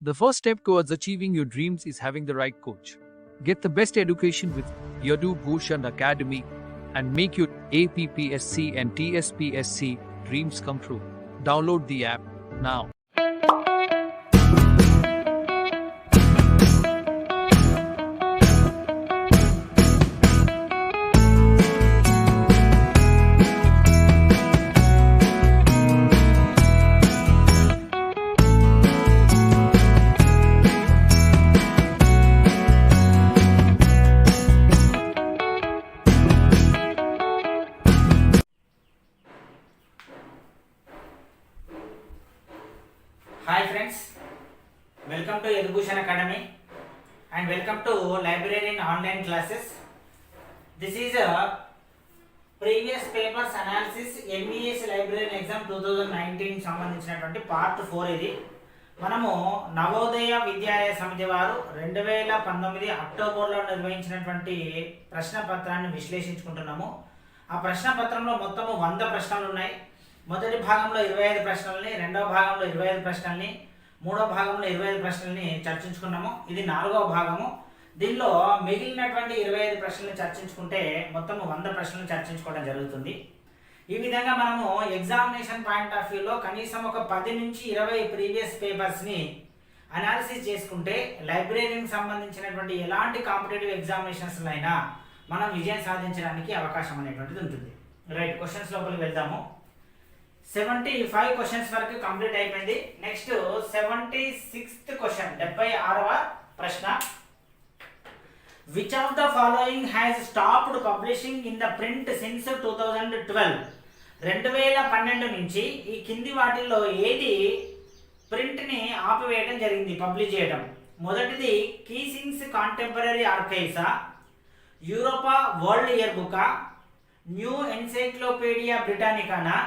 The first step towards achieving your dreams is having the right coach. Get the best education with Yadu Bhushan Academy and make your APPSC and TSPSC dreams come true. Download the app now. Hi friends, welcome to Yadu Bhushan Academy and welcome to Librarian online classes. This is a previous papers analysis MES Librarian exam 2019 సంబంధించినటువంటి part 4 ఇది. మనము నవోదయ విద్యాలయ సమితి వారు 2019 అక్టోబర్లో నిర్వహించినటువంటి ప్రశ్న పత్రాన్ని విశ్లేషించుకుంటున్నాము. ఆ ప్రశ్న పత్రంలో మొత్తము 100 ప్రశ్నలు ఉన్నాయి. మొదటి భాగంలో 25 ప్రశ్నల్ని, రెండవ భాగంలో 25 ప్రశ్నల్ని, మూడవ భాగంలో 25 ప్రశ్నల్ని చర్చించుకున్నాము. ఇది 4వ భాగము. దీనిలో మిగిలినటువంటి 25 ప్రశ్నలు చర్చించుకుంటే మొత్తం 100 ప్రశ్నలు చర్చించుకోవడం జరుగుతుంది. ఈ విధంగా మనము ఎగ్జామినేషన్ పాయింట్ ఆఫ్ వ్యూలో కనీసం ఒక 10 నుంచి 20 ప్రీవియస్ పేపర్స్ని అనాలిసిస్ చేసుకుంటే లైబ్రరీకి సంబంధించినటువంటి ఎలాంటి కాంపిటేటివ్ ఎగ్జామినేషన్స్లో అయినా మనం విజయం సాధించడానికి అవకాశం అనేటువంటిది ఉంటుంది. రైట్, క్వశ్చన్స్ లోపలికి వెళ్దాము. 75 క్వశ్చన్స్ వరకు కంప్లీట్ అయిపోయింది. నెక్స్ట్ 76th క్వశ్చన్, 76వ ప్రశ్న. Which of the following has stopped publishing in the print since 2012? 2012 నుంచి ఈ కింది వాటిల్లో ఏది ప్రింట్ని ఆపివేయడం జరిగింది, పబ్లిష్ చేయడం? మొదటిది కీసింగ్స్ కాంటెంపరీ ఆర్కైవ్సా, యూరోపా వరల్డ్ ఇయర్ బుకా, న్యూ ఎన్సైక్లోపీడియా బ్రిటానికానా,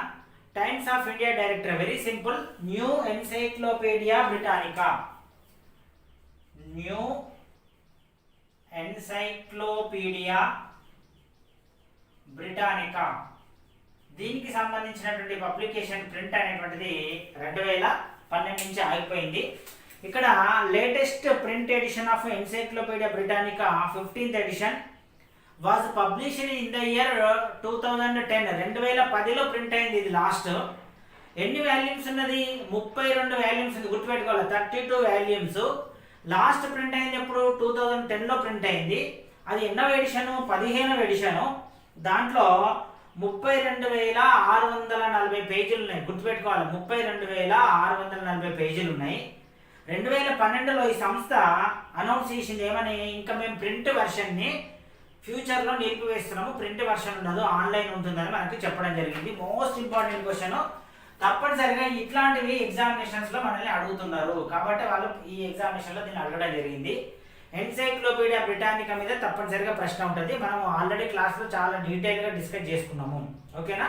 Times of India director? Very simple, new encyclopaedia Britannica. New encyclopaedia Britannica దీనికి సంబంధించినటువంటి పబ్లికేషన్ ప్రింట్ అనేటువంటిది 2012 నుంచి ఆగిపోయింది. ఇక్కడ latest print edition of encyclopaedia Britannica 15th edition was published in the year 2010. 2010లో print అయింది. ఇది లాస్ట్. ఎన్ని వాల్యూమ్స్ ఉన్నది? 32 వాల్యూమ్స్ ఉంది, గుర్తుపెట్టుకోవాలి. 32 వాల్యూమ్స్. లాస్ట్ ప్రింట్ అయింది ఎప్పుడు? 2010లో ప్రింట్ అయింది. అది ఎన్నవ ఎడిషను? 15వ ఎడిషను. దాంట్లో 32,640 పేజీలు ఉన్నాయి, గుర్తుపెట్టుకోవాలి. 32,640 పేజీలు ఉన్నాయి. 2012లో ఈ సంస్థ అనౌన్స్ చేసింది ఏమని? ఇంకా మేము ప్రింట్ వెర్షన్ని ఫ్యూచర్లో నిలిపివేస్తున్నాము, ప్రింట్ వర్షన్ ఉండదు, ఆన్లైన్ ఉంటుందని మనకి చెప్పడం జరిగింది. Most important question. తప్పనిసరిగా ఇట్లాంటివి ఎగ్జామినేషన్స్లో మనల్ని అడుగుతున్నారు కాబట్టి వాళ్ళు ఈ ఎగ్జామినేషన్లో దీన్ని అడగడం జరిగింది. ఎన్సైక్లోపీడియా బ్రిటానికా మీద తప్పనిసరిగా ప్రశ్న ఉంటుంది. మనం ఆల్రెడీ క్లాస్లో చాలా డీటెయిల్గా డిస్కస్ చేసుకున్నాము, ఓకేనా?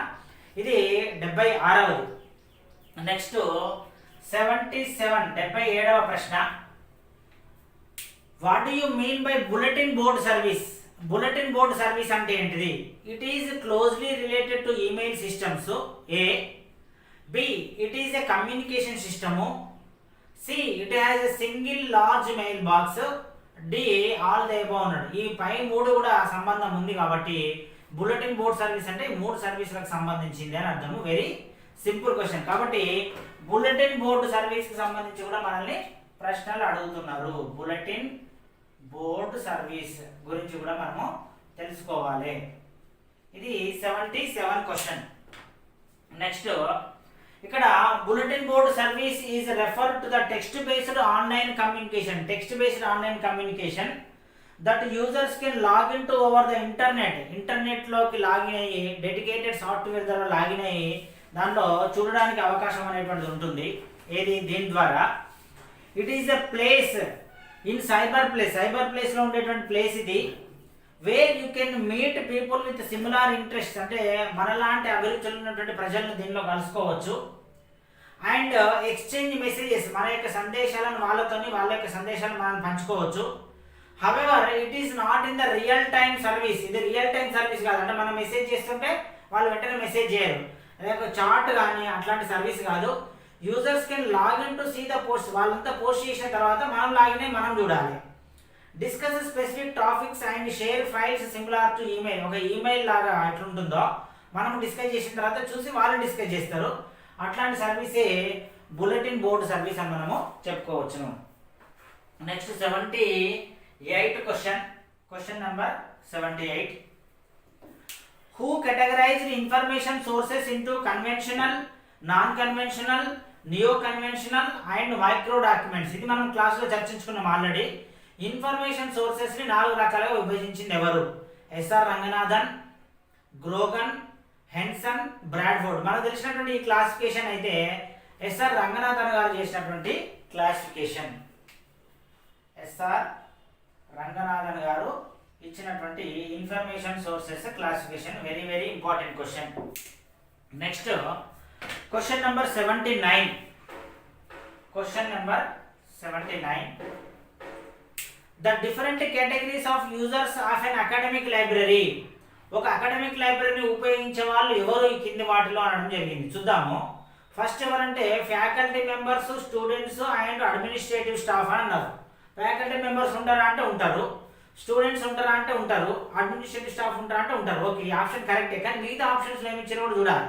ఇది 76వది. నెక్స్ట్ 77, 77వ ప్రశ్న. What do you mean by bulletin board service? Bulletin board service అంటే ఏంటిది? It is closely related to email systems. A. B, it is a communication system. C, it has a single large mail box. D, all the above అన్నాడు. ఈ పై 3 కూడా సంబంధం ఉంది కాబట్టి bulletin board service అంటే 3 సర్వీసులకు సంబంధించింది అని అర్థము. Very simple question. కాబట్టి బులెటిన్ బోర్డు సర్వీస్కి సంబంధించి కూడా మనల్ని ప్రశ్నలు అడుగుతున్నారు. బులెటిన్ బోర్డు సర్వీస్ గురించి కూడా మనము తెలుసుకోవాలి. ఇది 77 క్వశ్చన్. నెక్స్ట్ ఇక్కడ bulletin board service is refer to the text based online communication. Text based online communication that users can login to over the internet. ఇంటర్నెట్లోకి లాగిన్ అయ్యి డెడికేటెడ్ సాఫ్ట్వేర్ ద్వారా login అయ్యి దాంట్లో చూడడానికి అవకాశం అనేటువంటిది ఉంటుంది. ఏది? దీని ద్వారా. It is a place in cyber place. Cyber ప్లేస్లో ఉండేటువంటి ప్లేస్ ఇది. Where you can meet people with similar interest. అంటే మనలాంటి అభిరుచులు ఉన్నటువంటి ప్రజలను దీనిలో కలుసుకోవచ్చు. అండ్ ఎక్స్చేంజ్ మెసేజెస్, మన యొక్క సందేశాలను వాళ్ళతోని, వాళ్ళ యొక్క సందేశాలను మనం పంచుకోవచ్చు. However it is not in the real time service. ఇది రియల్ టైమ్ సర్వీస్ కాదు. అంటే మనం మెసేజ్ చేస్తుంటే వాళ్ళు వెంటనే మెసేజ్ చేయరు. లేక చాట్ కానీ అట్లాంటి సర్వీస్ కాదు. Users can login to see the post. వాళ్ళంతా పోస్ట్ చేసిన తర్వాత మనం లాగిన్ అయ్యి మనం చూడాలి. Discuss specific topics and share files similar to email. ఒక ఈమెయిల్ లాగా ఎట్లుంటుందో మనం డిస్కస్ చేసిన తర్వాత చూసి వాళ్ళు డిస్కస్ చేస్తారు. అట్లాంటి సర్వీసే బులెటిన్ బోర్డ్ సర్వీస్ అని మనము చెప్పుకోవచ్చును. Next 78 question number 78. Who categorized information sources into conventional, non conventional, neo conventional and micro documents. ఇది మనం క్లాస్లో చర్చించుకున్నాం ఆల్రెడీ. ఇన్ఫర్మేషన్ సోర్సెస్ని 4 రకాలుగా విభజించింది ఎవరు? SR Ranganathan, Grogan, Hanson, Bradford. మనకు తెలిసినటువంటి ఈ క్లాసిఫికేషన్ అయితే ఎస్ఆర్ రంగనాథన్ గారు చేసినటువంటి క్లాసిఫికేషన్. ఎస్ఆర్ రంగనాథన్ గారు ఇచ్చినటువంటి information sources classification. Very very important question. Next question number 79. Question number 79. The different categories of users of an academic library. ఒక అకాడమిక్ లైబ్రరీని ఉపయోగించే వాళ్ళు ఎవరు ఈ కింది వాటిలో అనడం జరిగింది. చూద్దాము. ఫస్ట్ ఎవరంటే faculty members, students and administrative staff అని అన్నారు. ఫ్యాకల్టీ మెంబర్స్ ఉంటారా అంటే ఉంటారు, స్టూడెంట్స్ ఉంటారా అంటే ఉంటారు, అడ్మినిస్ట్రేటివ్ స్టాఫ్ ఉంటారా అంటే ఉంటారు. ఓకే, ఈ ఆప్షన్ కరెక్టే, కానీ మిగతా ఆప్షన్స్ ఏమి ఇచ్చిన కూడా చూడాలి.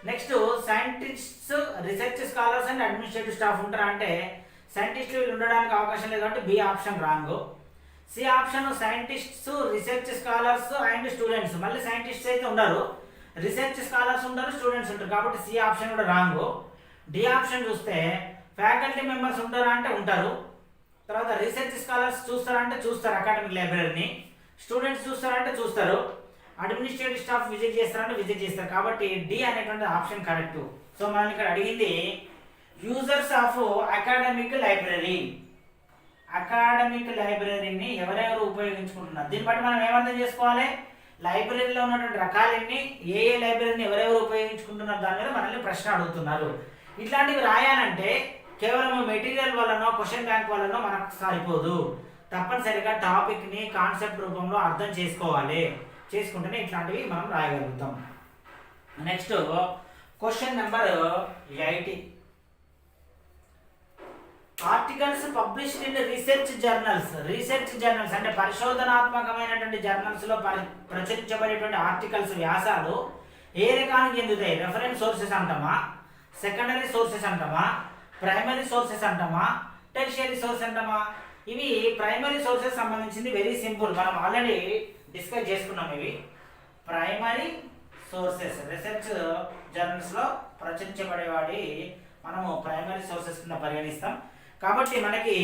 Next scientists, research scholars and administrative staff ఉంటారా అంటే సైంటిస్టులు ఉండడానికి అవకాశం లేదు కాబట్టి B option wrong. C option scientists, research scholars and students. మళ్ళీ సైంటిస్ట్స్ అయితే ఉండరు, రీసెర్చ్ స్కాలర్స్ ఉంటారు, స్టూడెంట్స్ ఉంటారు కాబట్టి సి ఆప్షన్ కూడా రాంగ్. డి ఆప్షన్ చూస్తే ఫ్యాకల్టీ మెంబర్స్ ఉంటారా అంటే ఉంటారు, తర్వాత రీసెర్చ్ స్కాలర్స్ చూస్తారా అంటే చూస్తారు అకాడమిక్ లైబ్రరీని, స్టూడెంట్స్ చూస్తారా అంటే చూస్తారు, అడ్మినిస్ట్రేటివ్ స్టాఫ్ విజిట్ చేస్తారంటే విజిట్ చేస్తారు. కాబట్టి డి అనేటువంటి ఆప్షన్ కరెక్ట్. సో మనం ఇక్కడ అడిగింది users of academic library. Academic లైబ్రరీని ఎవరెవరు ఉపయోగించుకుంటున్నారు, దీన్ని బట్టి మనం ఏమర్థం చేసుకోవాలి? లైబ్రరీలో ఉన్నటువంటి రకాలన్నీ, ఏ లైబ్రరీని ఎవరెవరు ఉపయోగించుకుంటున్నారు దాని మీద మనల్ని ప్రశ్న అడుగుతున్నారు. ఇట్లాంటివి రాయాలంటే కేవలం మెటీరియల్ వల్లనో క్వశ్చన్ బ్యాంక్ వల్లనో మనకు సరిపోదు. తప్పనిసరిగా టాపిక్ని కాన్సెప్ట్ రూపంలో అర్థం చేసుకోవాలి. చేసుకుంటేనే ఇట్లాంటివి మనం రాయగలుగుతాం. Next question number 80. Articles published in research journals. Research journals అంటే పరిశోధనాత్మకమైనటువంటి జర్నల్స్లో ప్రచురించబడేటువంటి ఆర్టికల్స్, వ్యాసాలు ఏ రకానికి చెందుతాయి? రెఫరెన్స్ సోర్సెస్ అంటామా, సెకండరీ సోర్సెస్ అంటామా, ప్రైమరీ సోర్సెస్ అంటామా, టెర్షియరీ సోర్స్ అంటామా? ఇవి ప్రైమరీ సోర్సెస్ సంబంధించింది. వెరీ సింపుల్, మనం ఆల్రెడీ డిస్కస్ చేసుకున్నాం. ఇవి ప్రైమరీ సోర్సెస్ రీసెర్చ్ జర్నల్స్లో ప్రచురించబడేవాడి మనము ప్రైమరీ సోర్సెస్ కింద పరిగణిస్తాం. కాబట్టి మనకి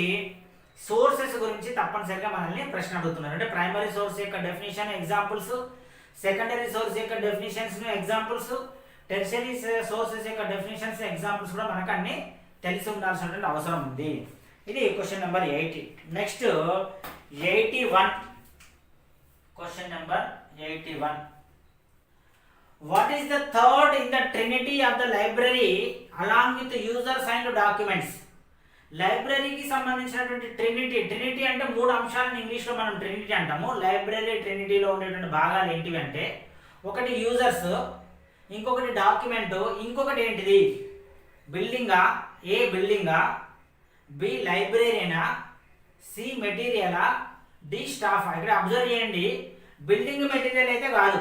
సోర్సెస్ గురించి తప్పనిసరిగా మనల్ని ప్రశ్న అడుగుతున్నారు. అంటే ప్రైమరీ సోర్స్ యొక్క డెఫినేషన్, ఎగ్జాంపుల్స్, సెకండరీ సోర్స్ యొక్క డెఫినేషన్స్, ఎగ్జాంపుల్స్, టెర్షియరీ సోర్సెస్ యొక్క డెఫినేషన్స్, ఎగ్జాంపుల్స్ కూడా మనకు అన్ని తెలిసి ఉండాల్సినటువంటి అవసరం ఉంది. ఇది question number 80. Next 81. Question number 81. What is the third in the trinity of the library along with users and documents? లైబ్రరీకి సంబంధించినటువంటి ట్రినిటీ అంటే 3 అంశాలను ఇంగ్లీష్లో మనం ట్రినిటీ అంటాము. లైబ్రరీ ట్రినిటీలో ఉండేటువంటి భాగాలు ఏంటివి అంటే ఒకటి యూజర్స్, ఇంకొకటి డాక్యుమెంట్, ఇంకొకటి ఏంటిది బిల్డింగా, ఏ బిల్డింగా, బి లైబ్రరీనా, సి మెటీరియలా, డి స్టాఫ్. ఇక్కడ అబ్జర్వ్ చేయండి, బిల్డింగ్ మెటీరియల్ అయితే కాదు,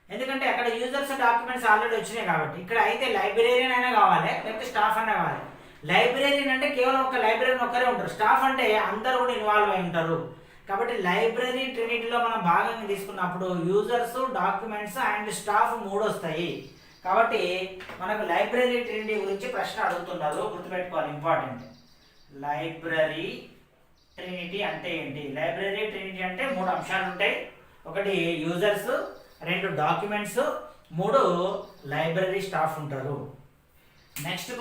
ఎందుకంటే అక్కడ యూజర్స్ డాక్యుమెంట్స్ ఆల్రెడీ వచ్చినాయి కాబట్టి. ఇక్కడ అయితే లైబ్రరీన్ అయినా కావాలి, లేకపోతే స్టాఫ్ అయినా కావాలి. లైబ్రరీన్ అంటే కేవలం ఒక లైబ్రరీన్ ఒక్కరే ఉంటారు, స్టాఫ్ అంటే అందరూ కూడా ఇన్వాల్వ్ అయి ఉంటారు. కాబట్టి లైబ్రరీ ట్రినిటీలో మనం భాగంగా తీసుకున్నప్పుడు యూజర్స్, డాక్యుమెంట్స్ అండ్ స్టాఫ్ 3 వస్తాయి. కాబట్టి మనకు లైబ్రరీ ట్రినిటీ గురించి ప్రశ్న అడుగుతున్నారు, గుర్తుపెట్టుకోవాలి, ఇంపార్టెంట్. లైబ్రరీ ట్రినిటీ అంటే ఏంటి? లైబ్రరీ ట్రినిటీ అంటే 3 అంశాలు ఉంటాయి. ఒకటి యూజర్స్, 2 డాక్యుమెంట్స్, 3 లైబ్రరీ స్టాఫ్ ఉంటారు. Next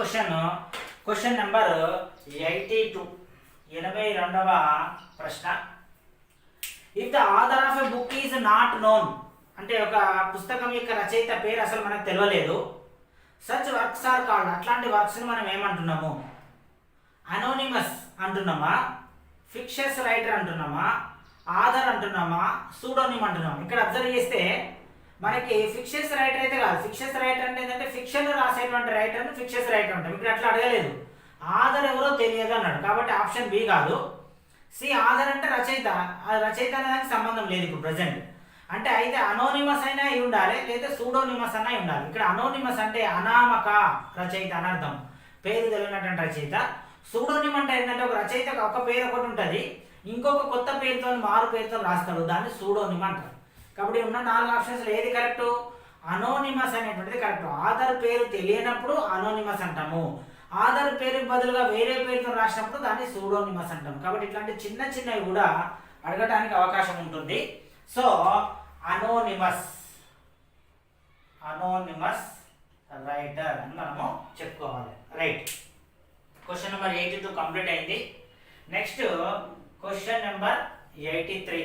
question number 82. 82వ ప్రశ్న. If the author of a book is not known, అంటే ఒక పుస్తకం యొక్క రచయిత పేరు అసలు మనకు తెలియలేదు. సచ్ వర్క్స్ ఆర్ కాల్డ్, అట్లాంటి వర్క్స్ని మనం ఏమంటున్నాము? అనోనిమస్ అంటున్నామా, ఫిక్షస్ రైటర్ అంటున్నామా, ఆథర్ అంటున్నామా, సూడోనిమ్ అంటున్నామా? ఇక్కడ అబ్జర్వ్ చేస్తే మనకి ఫిక్షన్స్ రైటర్ అయితే కాదు. ఫిక్షన్స్ రైటర్ అంటే ఏంటంటే ఫిక్షన్ రాసేటువంటి రైటర్ని ఫిక్షన్స్ రైటర్ అంటాం. ఇక్కడ అట్లా అడగలేదు. ఆధర్ ఎవరో తెలియదు అన్నాడు, కాబట్టి ఆప్షన్ బి కాదు. సి ఆధర్ అంటే రచయిత. ఆ రచయిత అనేది సంబంధం లేదు ఇప్పుడు ప్రజెంట్. అంటే అయితే అనోనిమస్ అయినా అయి ఉండాలి, లేదా సూడోనిమస్ అయినా ఉండాలి. ఇక్కడ అనోనిమస్ అంటే అనామక రచయిత అని అర్థం, పేరు తెలియనటువంటి రచయిత. సూడోనిమ్ అంటే ఏంటంటే ఒక రచయిత ఒక పేరు ఒకటి ఉంటుంది, ఇంకొక కొత్త పేరుతో మారు పేరుతో రాస్తాడు, దాన్ని సూడోనిమ్ అంటారు. కాబట్టి ఉన్న 4 ఆప్షన్స్ ఏది కరెక్ట్? అనోనిమస్ అనేటువంటిది కరెక్ట్. ఆధార్ పేరు తెలియనప్పుడు అనోనిమస్ అంటాము, ఆధార్ పేరుకి బదులుగా వేరే పేరుతో రాసినప్పుడు దాన్ని సూడోనిమస్ అంటాము. కాబట్టి ఇట్లాంటి చిన్న చిన్నవి కూడా అడగటానికి అవకాశం ఉంటుంది. సో అనోనిమస్ రైటర్ అని మనము చెప్పుకోవాలి. రైట్. క్వశ్చన్ నెంబర్ 82 కంప్లీట్ అయింది. Next question number 83.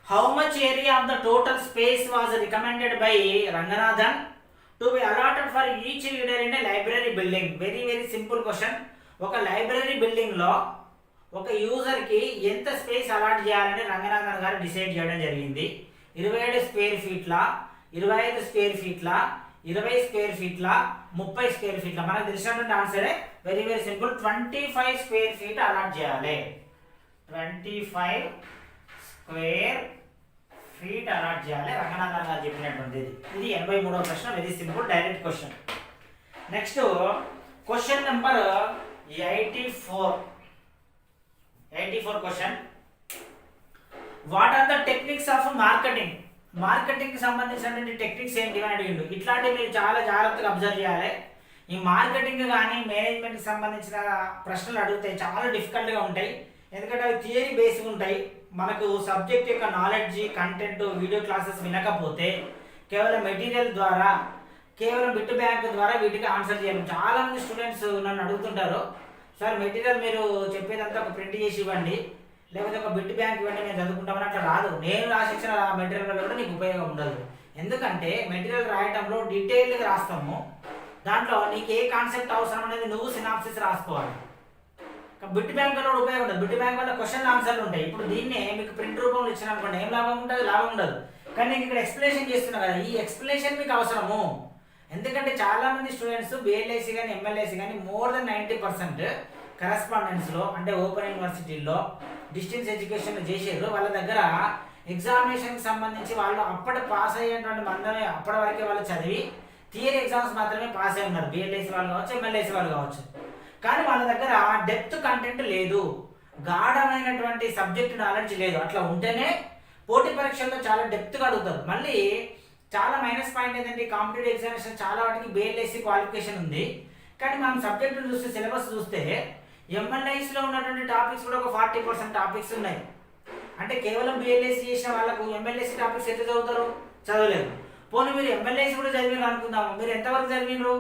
How much area of the total space was recommended by Ranganathan to be allotted for each reader in a library building? Very simple question. ఒక library building లో ఒక user కి ఎంత space allot చేయాలని రంగనాథన్ గారు decide చేయడం జరిగింది. 27 square ఫీట్ల, 25 స్క్వేర్ ఫీట్ల, 20 స్క్వేర్ ఫీట్ల, 30 స్క్వేర్ ఫీట్ల. మనకు తెలిసినటువంటి ఆన్సరే very simple. 25 square feet allot చేయాలి. 25 స్క్వేర్ ఫీట్ అలాట్ చేయాలి రంగనాథన్ గారు చెప్పినటువంటిది. ఇది 83వ ప్రశ్న. Very simple direct question. Next question number 84 question. What are the techniques of marketing? Marketing కి సంబంధించినటువంటి టెక్నిక్స్ ఏంటి అని అడిగిండు. ఇట్లాంటివి మీరు చాలా జాగ్రత్తగా అబ్జర్వ్ చేయాలి. ఈ మార్కెటింగ్ కానీ మేనేజ్మెంట్ కి సంబంధించిన ప్రశ్నలు అడిగితే చాలా డిఫికల్ట్గా ఉంటాయి, ఎందుకంటే అవి థియరీ బేస్డ్ ఉంటాయి. మనకు సబ్జెక్ట్ యొక్క నాలెడ్జ్, కంటెంట్, వీడియో క్లాసెస్ వినకపోతే కేవలం మెటీరియల్ ద్వారా, కేవలం బిట్ బ్యాంక్ ద్వారా వీటికి ఆన్సర్ చేయలేము. చాలా మంది స్టూడెంట్స్ నన్ను అడుగుతుంటారు, సార్ మెటీరియల్ మీరు చెప్పేదంతా ఒక ప్రింట్ చేసి ఇవ్వండి, లేకపోతే ఒక బిట్ బ్యాంక్ ఇవ్వండి, నేను చదువుకుంటామని. అట్లా రాదు. నేను రాసిచ్చిన మెటీరియల్ వల్ల కూడా నీకు ఉపయోగం ఉండదు. ఎందుకంటే మెటీరియల్ రాయటంలో డీటెయిల్గా రాస్తాము, దాంట్లో నీకు ఏ కాన్సెప్ట్ అవసరం అనేది నువ్వు సినాప్సిస్ రాసుకోవాలి. బిట్ బ్యాంక్ వల్ల ఉపయోగం ఉండదు. బిట్ బ్యాంక్ వల్ల క్వశ్చన్ ఆన్సర్లు ఉంటాయి. ఇప్పుడు దీన్నే మీకు ప్రింట్ రూపంలో ఇచ్చిన అనుకోండి, ఏం లాభం ఉంటుంది? లాభం ఉండదు. కానీ నేను ఇక్కడ ఎక్స్ప్లెనేషన్ చేస్తున్నా కదా, ఈ ఎక్స్ప్లెనేషన్ మీకు అవసరము. ఎందుకంటే చాలా మంది స్టూడెంట్స్ బిఎల్ఐసి కానీ ఎంఎల్ఐసి కానీ మోర్ దెన్ 90% కరెస్పాండెన్స్లో అంటే ఓపెన్ యూనివర్సిటీల్లో డిస్టెన్స్ ఎడ్యుకేషన్ చేసారు. వాళ్ళ దగ్గర ఎగ్జామినేషన్కి సంబంధించి వాళ్ళు అప్పటి పాస్ అయ్యేటువంటి మందమే, అప్పటి వరకే వాళ్ళు చదివి థియరీ ఎగ్జామ్స్ మాత్రమే పాస్ అయి ఉన్నారు. బిఎల్ఐసి వాళ్ళు కావచ్చు, ఎంఎల్ఐసి వాళ్ళు కావచ్చు. కానీ వాళ్ళ దగ్గర డెప్త్ కంటెంట్ లేదు, గాఢమైనటువంటి సబ్జెక్ట్ నాలెడ్జ్ లేదు. అట్లా ఉంటేనే పోటీ పరీక్షల్లో చాలా డెప్త్గా అడుగుతారు. మళ్ళీ చాలా మైనస్ పాయింట్ ఏంటంటే కాంపిటేటివ్ ఎగ్జామినేషన్ చాలా వాటికి బిఎల్ఐసి క్వాలిఫికేషన్ ఉంది, కానీ మనం సబ్జెక్టులు చూస్తే, సిలబస్ చూస్తే ఎంఎల్ఐసిలో ఉన్నటువంటి టాపిక్స్ కూడా ఒక 40% టాపిక్స్ ఉన్నాయి. అంటే కేవలం బిఎల్ఐసి చేసిన వాళ్ళకు ఎంఎల్ఐసి టాపిక్స్ ఎంత చదువుతారు? చదవలేరు. పోనీ మీరు ఎంఎల్ఐసి కూడా చదివినారు అనుకుందాము, మీరు ఎంతవరకు చదివినరు?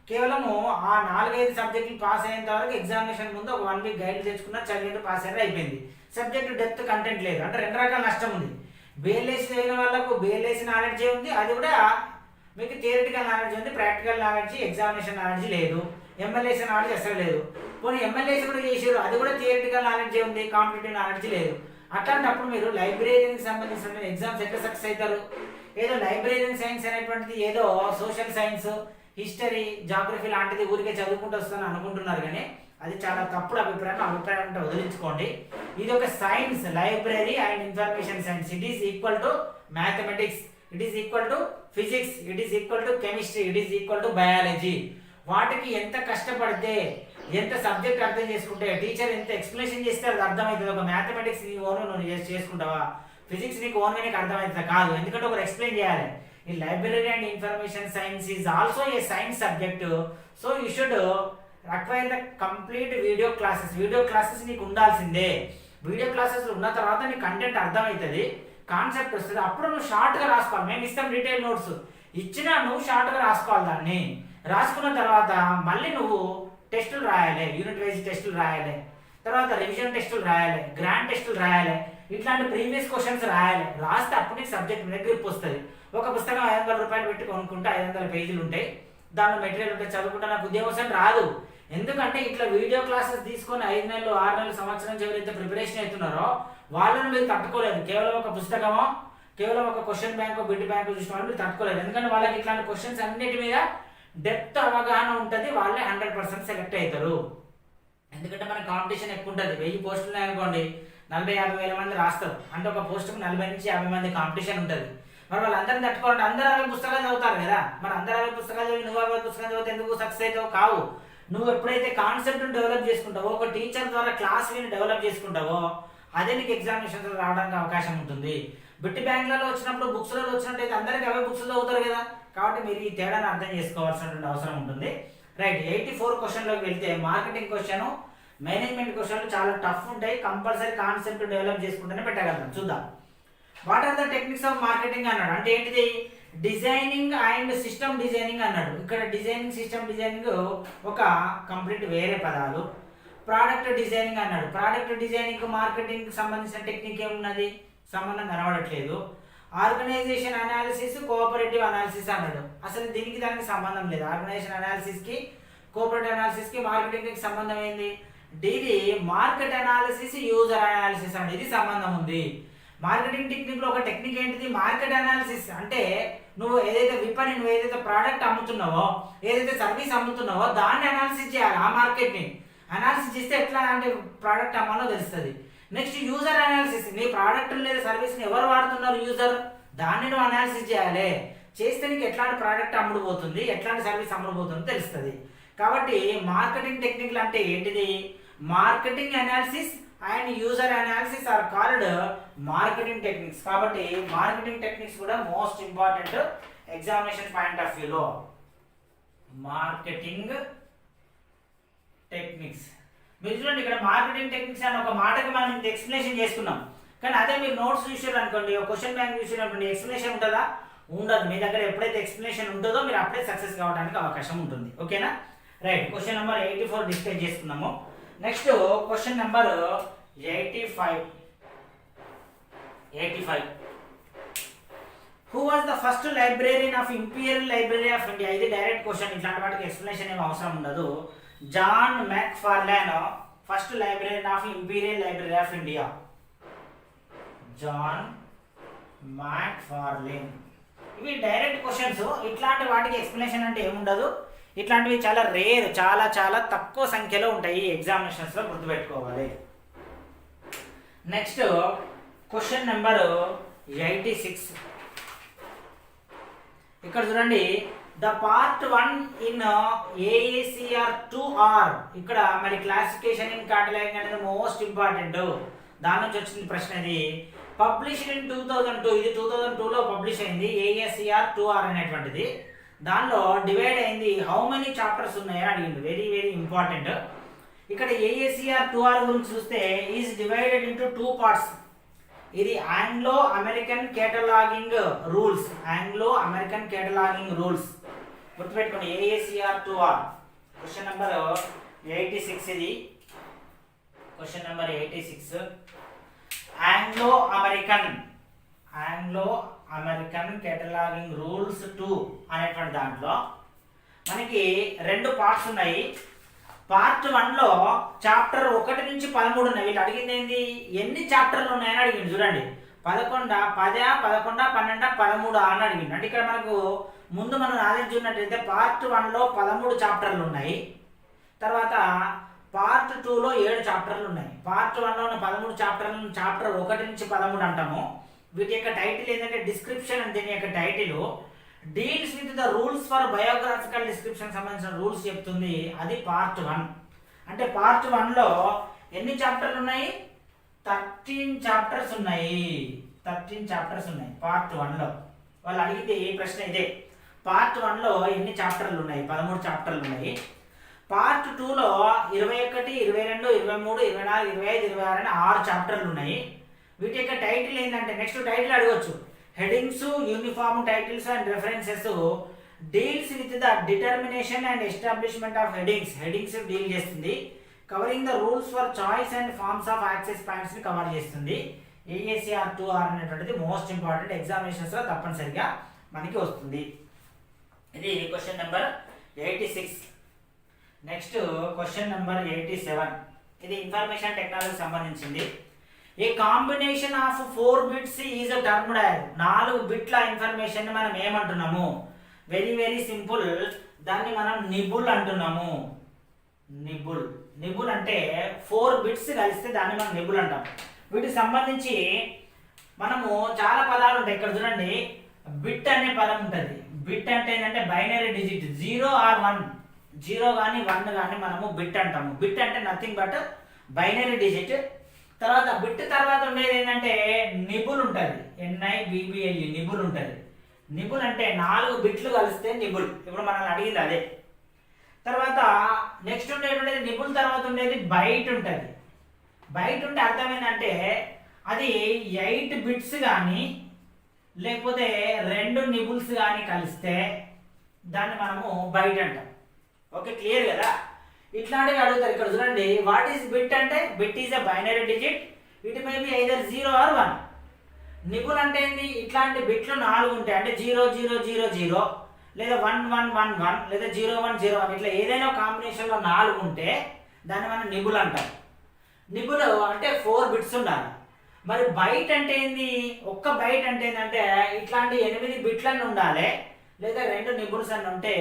కేవలము ఆ 4-5 సబ్జెక్టులు పాస్ అయ్యేంత వరకు ఎగ్జామినేషన్ ముందు ఒక 1 వీక్ గైడ్ తెచ్చుకున్నా, చదివిన పాస్ అయ్యారు, అయిపోయింది. సబ్జెక్టు డెప్త్ కంటెంట్ లేదు. అంటే 2 రకాల నష్టం ఉంది. బిఎల్ఐసి చదివిన వాళ్ళకు బిఎల్ఐసి నాలెడ్జ్ ఉంది, అది కూడా మీకు థియరిటికల్ నాలెడ్జ్ ఉంది, ప్రాక్టికల్ నాలెడ్జ్, ఎగ్జామినేషన్ నాలెడ్జ్ లేదు. ఎంఎల్ఐసి నాలెడ్జ్ అసలు లేదు. పోనీ ఎంఎల్ఐసి కూడా చేసారు, అది కూడా థియరిటికల్ నాలెడ్జ్ ఉంది, కాంపిటేటివ్ నాలెడ్జ్ లేదు. అట్లాంటప్పుడు మీరు లైబ్రరీకి సంబంధించిన ఎగ్జామ్స్ ఎట్లా సక్సెస్ అవుతారు? ఏదో లైబ్రరీన్ సైన్స్ అనేటువంటిది ఏదో సోషల్ సైన్స్, హిస్టరీ, జాగ్రఫీ లాంటిది ఊరికే చదువుకుంటూ వస్తాను అనుకుంటున్నారు, కానీ అది చాలా తప్పుడు అభిప్రాయం. అభిప్రాయం అంటే వదిలించుకోండి. ఇది ఒక science, library and information science. It is equal to mathematics, it is equal to physics, it is equal to chemistry, it is equal to biology. వాటికి ఎంత కష్టపడితే, ఎంత సబ్జెక్ట్ అర్థం చేసుకుంటే, టీచర్ ఎంత ఎక్స్ప్లెనేషన్ చేస్తే అది అర్థమవుతుంది. ఒక మ్యాథమెటిక్స్ నీ ఓన్ నువ్వు చేసుకుంటావా? ఫిజిక్స్ నీకు ఓన్గా నీకు అర్థమవుతుందా? కాదు. ఎందుకంటే ఒకరు ఎక్స్ప్లెయిన్ చేయాలి. ఈ library and information science is also a science subject. So you should acquire the complete video classes. Video classes నీకు ఉండాల్సిందే. వీడియో క్లాసెస్ ఉన్న తర్వాత నీకు కంటెంట్ అర్థమవుతుంది, కాన్సెప్ట్ వస్తుంది. అప్పుడు నువ్వు షార్ట్గా రాసుకోవాలి. మేము ఇస్తాం డీటెయిల్ నోట్స్, ఇచ్చినా నువ్వు షార్ట్గా రాసుకోవాలి. దాన్ని రాసుకున్న తర్వాత మళ్ళీ నువ్వు టెస్టులు రాయాలి, యూనిట్ వైజ్ టెస్టులు రాయాలి, తర్వాత రివిజన్ టెస్టులు రాయాలి, గ్రాండ్ టెస్టులు రాయాలి, ఇట్లాంటి ప్రీవియస్ క్వశ్చన్స్ రాయాలి. రాస్తే అప్పుడు నీకు సబ్జెక్ట్ మీద గ్రిప్ వస్తుంది. ఒక పుస్తకం 500 రూపాయలు పెట్టి కొనుక్కుంటే 500 పేజీలు ఉంటాయి, దానిలో మెటీరియల్ ఉంటే చదువుకుంటే నాకు ఉద్యోగం రాదు. ఎందుకంటే ఇట్లా వీడియో క్లాసెస్ తీసుకొని 5 నెలలు 6 నెలలు సంవత్సరం ఎవరైతే ప్రిపరేషన్ అవుతున్నారో వాళ్ళని మీరు తట్టుకోలేదు. కేవలం ఒక పుస్తకమో కేవలం ఒక క్వశ్చన్ బ్యాంక్ బిట్ బ్యాంక్ చూసిన వాళ్ళు మీరు తట్టుకోలేదు. ఎందుకంటే వాళ్ళకి ఇట్లాంటి క్వశ్చన్స్ అన్నిటి మీద డెప్త్ అవగాహన ఉంటుంది, వాళ్ళే 100% సెలెక్ట్ అవుతారు. ఎందుకంటే మన కాంపిటీషన్ ఎక్కువ ఉంటుంది. 1000 పోస్టులు అనుకోండి, 40-50 వేల మంది రాస్తారు. అంటే ఒక పోస్టుకు 40 నుంచి 50 మంది కాంపిటీషన్ ఉంటుంది. మరి వాళ్ళందరినీ తట్టుకోవాలంటే అందరూ 60 పుస్తకాలు చదువుతారు కదా. మరి అందరూ 60 పుస్తకాలు చదివి నువ్వు 60 పుస్తకాలు చదివితే ఎందుకు సక్సెస్ అవుతావు? కావు. నువ్వు ఎప్పుడైతే కాన్సెప్ట్ని డెవలప్ చేసుకుంటావో, ఒక టీచర్ ద్వారా క్లాస్ విని డెవలప్ చేసుకుంటావో, అదే నీకు ఎగ్జామినేషన్స్ రావడానికి అవకాశం ఉంటుంది. బిట్ బ్యాంక్లలో వచ్చినప్పుడు బుక్స్లలో వచ్చినట్టయితే అందరికీ అవే బుక్స్ చదువుతారు కదా. కాబట్టి మీరు ఈ తేడాను అర్థం చేసుకోవాల్సినటువంటి అవసరం ఉంటుంది. రైట్, 84 క్వశ్చన్లోకి వెళ్తే మార్కెటింగ్ క్వశ్చన్, మేనేజ్మెంట్ క్వశ్చన్లు చాలా టఫ్ ఉంటాయి. కంపల్సరీ కాన్సెప్ట్ డెవలప్ చేసుకుంటేనే పెట్టగలుగుతాం. చూద్దాం. What are the techniques of marketing అన్నాడు. అంటే ఏంటిది? డిజైనింగ్ అండ్ సిస్టమ్ డిజైనింగ్ అన్నాడు. ఇక్కడ డిజైనింగ్ సిస్టమ్ డిజైనింగ్ ఒక కంప్లీట్ వేరే పదాలు. ప్రోడక్ట్ డిజైనింగ్ అన్నాడు. ప్రోడక్ట్ డిజైనింగ్ మార్కెటింగ్ సంబంధించిన టెక్నిక్ ఏమున్నది? సంబంధం కనబడట్లేదు. ఆర్గనైజేషన్ అనాలిసిస్, కోఆపరేటివ్ అనాలిసిస్ అన్నాడు. అసలు దీనికి దానికి సంబంధం లేదు. ఆర్గనైజేషన్ అనాలిసిస్కి కోఆపరేటివ్ అనాలిసిస్కి మార్కెటింగ్కి సంబంధం ఏంది? ఇది మార్కెట్ అనాలిసిస్, యూజర్ అనాలిసిస్ అండి. ఇది సంబంధం ఉంది. మార్కెటింగ్ టెక్నిక్లో ఒక టెక్నిక్ ఏంటిది? Market analysis. అంటే నువ్వు ఏదైతే విపణి, నువ్వు ఏదైతే ప్రోడక్ట్ అమ్ముతున్నావో, ఏదైతే సర్వీస్ అమ్ముతున్నావో దాన్ని అనాలిసిస్ చేయాలి. ఆ మార్కెట్ని అనాలిసిస్ చేస్తే ఎట్లా అంటే ప్రోడక్ట్ అమ్మాలో తెలుస్తుంది. Next user analysis. నీ ప్రోడక్ట్ లేదా సర్వీస్ని ఎవరు వాడుతున్నారు? యూజర్. దాన్ని నువ్వు అనాలిసిస్ చేయాలి. చేస్తే నీకు ఎట్లాంటి ప్రోడక్ట్ అమ్ముడుపోతుంది, ఎట్లాంటి సర్వీస్ అమ్ముడుపోతుందో తెలుస్తుంది. కాబట్టి మార్కెటింగ్ టెక్నిక్లు అంటే ఏంటిది? Marketing analysis and user analysis are called marketing techniques. కాబట్టి మార్కెటింగ్ టెక్నిక్స్ కూడా most important examination point of వ్యూలో. Marketing techniques. మీరు చూడండి, ఇక్కడ మార్కెటింగ్ టెక్నిక్స్ అని ఒక మాటకి మనం ఇంత ఎక్స్ప్లెనేషన్ చేసుకున్నాం. కానీ అదే మీరు నోట్స్ చూసారు అనుకోండి, ఒక క్వశ్చన్ బ్యాంక్ చూసినప్పుడు ఎక్స్ప్లెనేషన్ ఉంటుందా? ఉండదు. మీ దగ్గర ఎప్పుడైతే ఎక్స్ప్లెనేషన్ ఉంటుందో మీరు అప్పుడే సక్సెస్ కావడానికి అవకాశం ఉంటుంది. ఓకేనా? రైట్, క్వశ్చన్ నెంబర్ 84 డిస్కస్ చేసుకున్నాము. Next question number 85. Who was the first librarian of imperial library of India? ఇది డైరెక్ట్ క్వశ్చన్. ఇట్లాంటి వాటికి ఎక్స్ప్లెనేషన్ ఏం అవసరం ఉండదు. John Macfarlane first librarian of imperial library of India. John Macfarlane. ఇవి direct questions. ఇట్లాంటి వాటికి ఎక్స్ప్లెనేషన్ అంటే ఏముండదు. ఇట్లాంటివి చాలా రేర్, చాలా చాలా తక్కువ సంఖ్యలో ఉంటాయి ఎగ్జామినేషన్స్లో, గుర్తుపెట్టుకోవాలి. Next question number 86. ఇక్కడ చూడండి, the part 1 in AACR 2R. ఇక్కడ మరి క్లాసిఫికేషన్ ఇన్ కేటలాగింగ్ అనేది మోస్ట్ ఇంపార్టెంట్. దాని నుంచి వచ్చింది ప్రశ్న. ఇది పబ్లిష్డ్ ఇన్ 2002. ఇది 2002లో పబ్లిష్ అయింది AACR 2R అనేటువంటిది. దానిలో డివైడ్ అయింది. హౌ మెనీ చాప్టర్స్ ఉన్నాయని అడిగింది. Very very important. ఇక్కడ AACR 2R గురించి చూస్తే ఈజ్ డివైడెడ్ ఇంటూ 2 పార్ట్స్. ఇది Anglo American cataloguing rules. Anglo American cataloguing rules గుర్తుపెట్టుకోండి. AACR 2R. Question number 86. ఇది question number 86. Anglo American cataloguing rules 2 అనేటువంటి దాంట్లో మనకి 2 పార్ట్స్ ఉన్నాయి. పార్ట్ 1లో చాప్టర్ 1 నుంచి 13 ఉన్నాయి. వీళ్ళు అడిగింది ఏంది? ఎన్ని చాప్టర్లు ఉన్నాయని అడిగింది. చూడండి, 11, 10, 11, 12, 13 అని అడిగింది. అంటే ఇక్కడ మనకు ముందు మనం నాలెడ్జ్ ఉన్నట్టయితే పార్ట్ 1లో 13 చాప్టర్లు ఉన్నాయి. తర్వాత పార్ట్ 2లో 7 చాప్టర్లు ఉన్నాయి. పార్ట్ 1లో ఉన్న 13 చాప్టర్లను చాప్టర్ 1 నుంచి 13 అంటాము. వీటి యొక్క టైటిల్ ఏంటంటే డిస్క్రిప్షన్. అని దీని యొక్క title deals with the rules for biographical description సంబంధించిన రూల్స్ చెప్తుంది. అది పార్ట్ 1. అంటే పార్ట్ 1లో ఎన్ని చాప్టర్లు ఉన్నాయి? 13 చాప్టర్స్ ఉన్నాయి. 13 చాప్టర్స్ ఉన్నాయి పార్ట్ 1లో. వాళ్ళు అడిగితే ఏ ప్రశ్న ఇదే. పార్ట్ 1లో ఎన్ని చాప్టర్లు ఉన్నాయి? 13 చాప్టర్లు ఉన్నాయి. పార్ట్ 2లో 21, 22, 23, 24, 25, 26 అని 6 చాప్టర్లు ఉన్నాయి. వీటి యొక్క టైటిల్ ఏంటంటే, నెక్స్ట్ టైటిల్ అడగవచ్చు. Headings, uniform titles and references deals with the determination and establishment of headings. Headings deal చేస్తుంది. Covering the rules for choice and forms of access points ని కవర్ చేస్తుంది. AACR 2R అనేటువంటిది most important. ఎగ్జామినేషన్స్లో తప్పనిసరిగా మనకి వస్తుంది. ఇది question number 86. Next question number 87, ఇది information technology సంబంధించింది. A combination of 4 bits is termed as, 4 బిట్ల ఇన్ఫర్మేషన్ మనం ఏమంటున్నాము? వెరీ వెరీ సింపుల్, దాన్ని మనం నిబుల్ అంటున్నాము. నిబుల్ అంటే 4 బిట్స్ కలిస్తే దాన్ని మనం నిబుల్ అంటాం. వీటికి సంబంధించి మనము చాలా పదాలు ఉంటాయి. ఇక్కడ చూడండి, బిట్ అనే పదం ఉంటుంది. బిట్ అంటే ఏంటంటే బైనరీ డిజిట్, 0 or 1, 0 కానీ 1 కానీ మనము బిట్ అంటాము. బిట్ అంటే నథింగ్ బట్ బైనరీ డిజిట్. తర్వాత బిట్ తర్వాత ఉండేది ఏంటంటే నిబుల్ ఉంటుంది, NIBBLE, నిబుల్ ఉంటుంది. నిబుల్ అంటే 4 బిట్లు కలిస్తే నిబుల్. ఇప్పుడు మనల్ని అడిగింది అదే. తర్వాత నెక్స్ట్ ఉండేది నిబుల్ తర్వాత ఉండేది బైట్ ఉంటుంది. బైట్ ఉంటే అర్థం ఏంటంటే అది 8 బిట్స్ కానీ లేకపోతే 2 నిబుల్స్ కానీ కలిస్తే దాన్ని మనము బైట్ అంటాం. ఓకే, క్లియర్ కదా? ఇట్లాంటివి అడుగుతారు. ఇక్కడ చూడండి, వాట్ ఈస్ బిట్ అంటే bit is a binary digit, it may be either 0 or 1. Nibble అంటే ఏంటి? ఇట్లాంటి బిట్లు 4 ఉంటాయి, అంటే 0 0 0 0 లేదా 1 1 1 1 లేదా 0 1 0 1, ఇట్లా ఏదైనా కాంబినేషన్లో 4 ఉంటే దాన్ని మనం నిబుల్ అంటాం. నిబుల్ అంటే 4 బిట్స్ ఉండాలి. మరి బైట్ అంటే ఏంది? ఒక్క బైట్ అంటే ఏంటంటే ఇట్లాంటి 8 బిట్లన్నీ ఉండాలి లేదా 2 నిబుల్స్ అని ఉంటే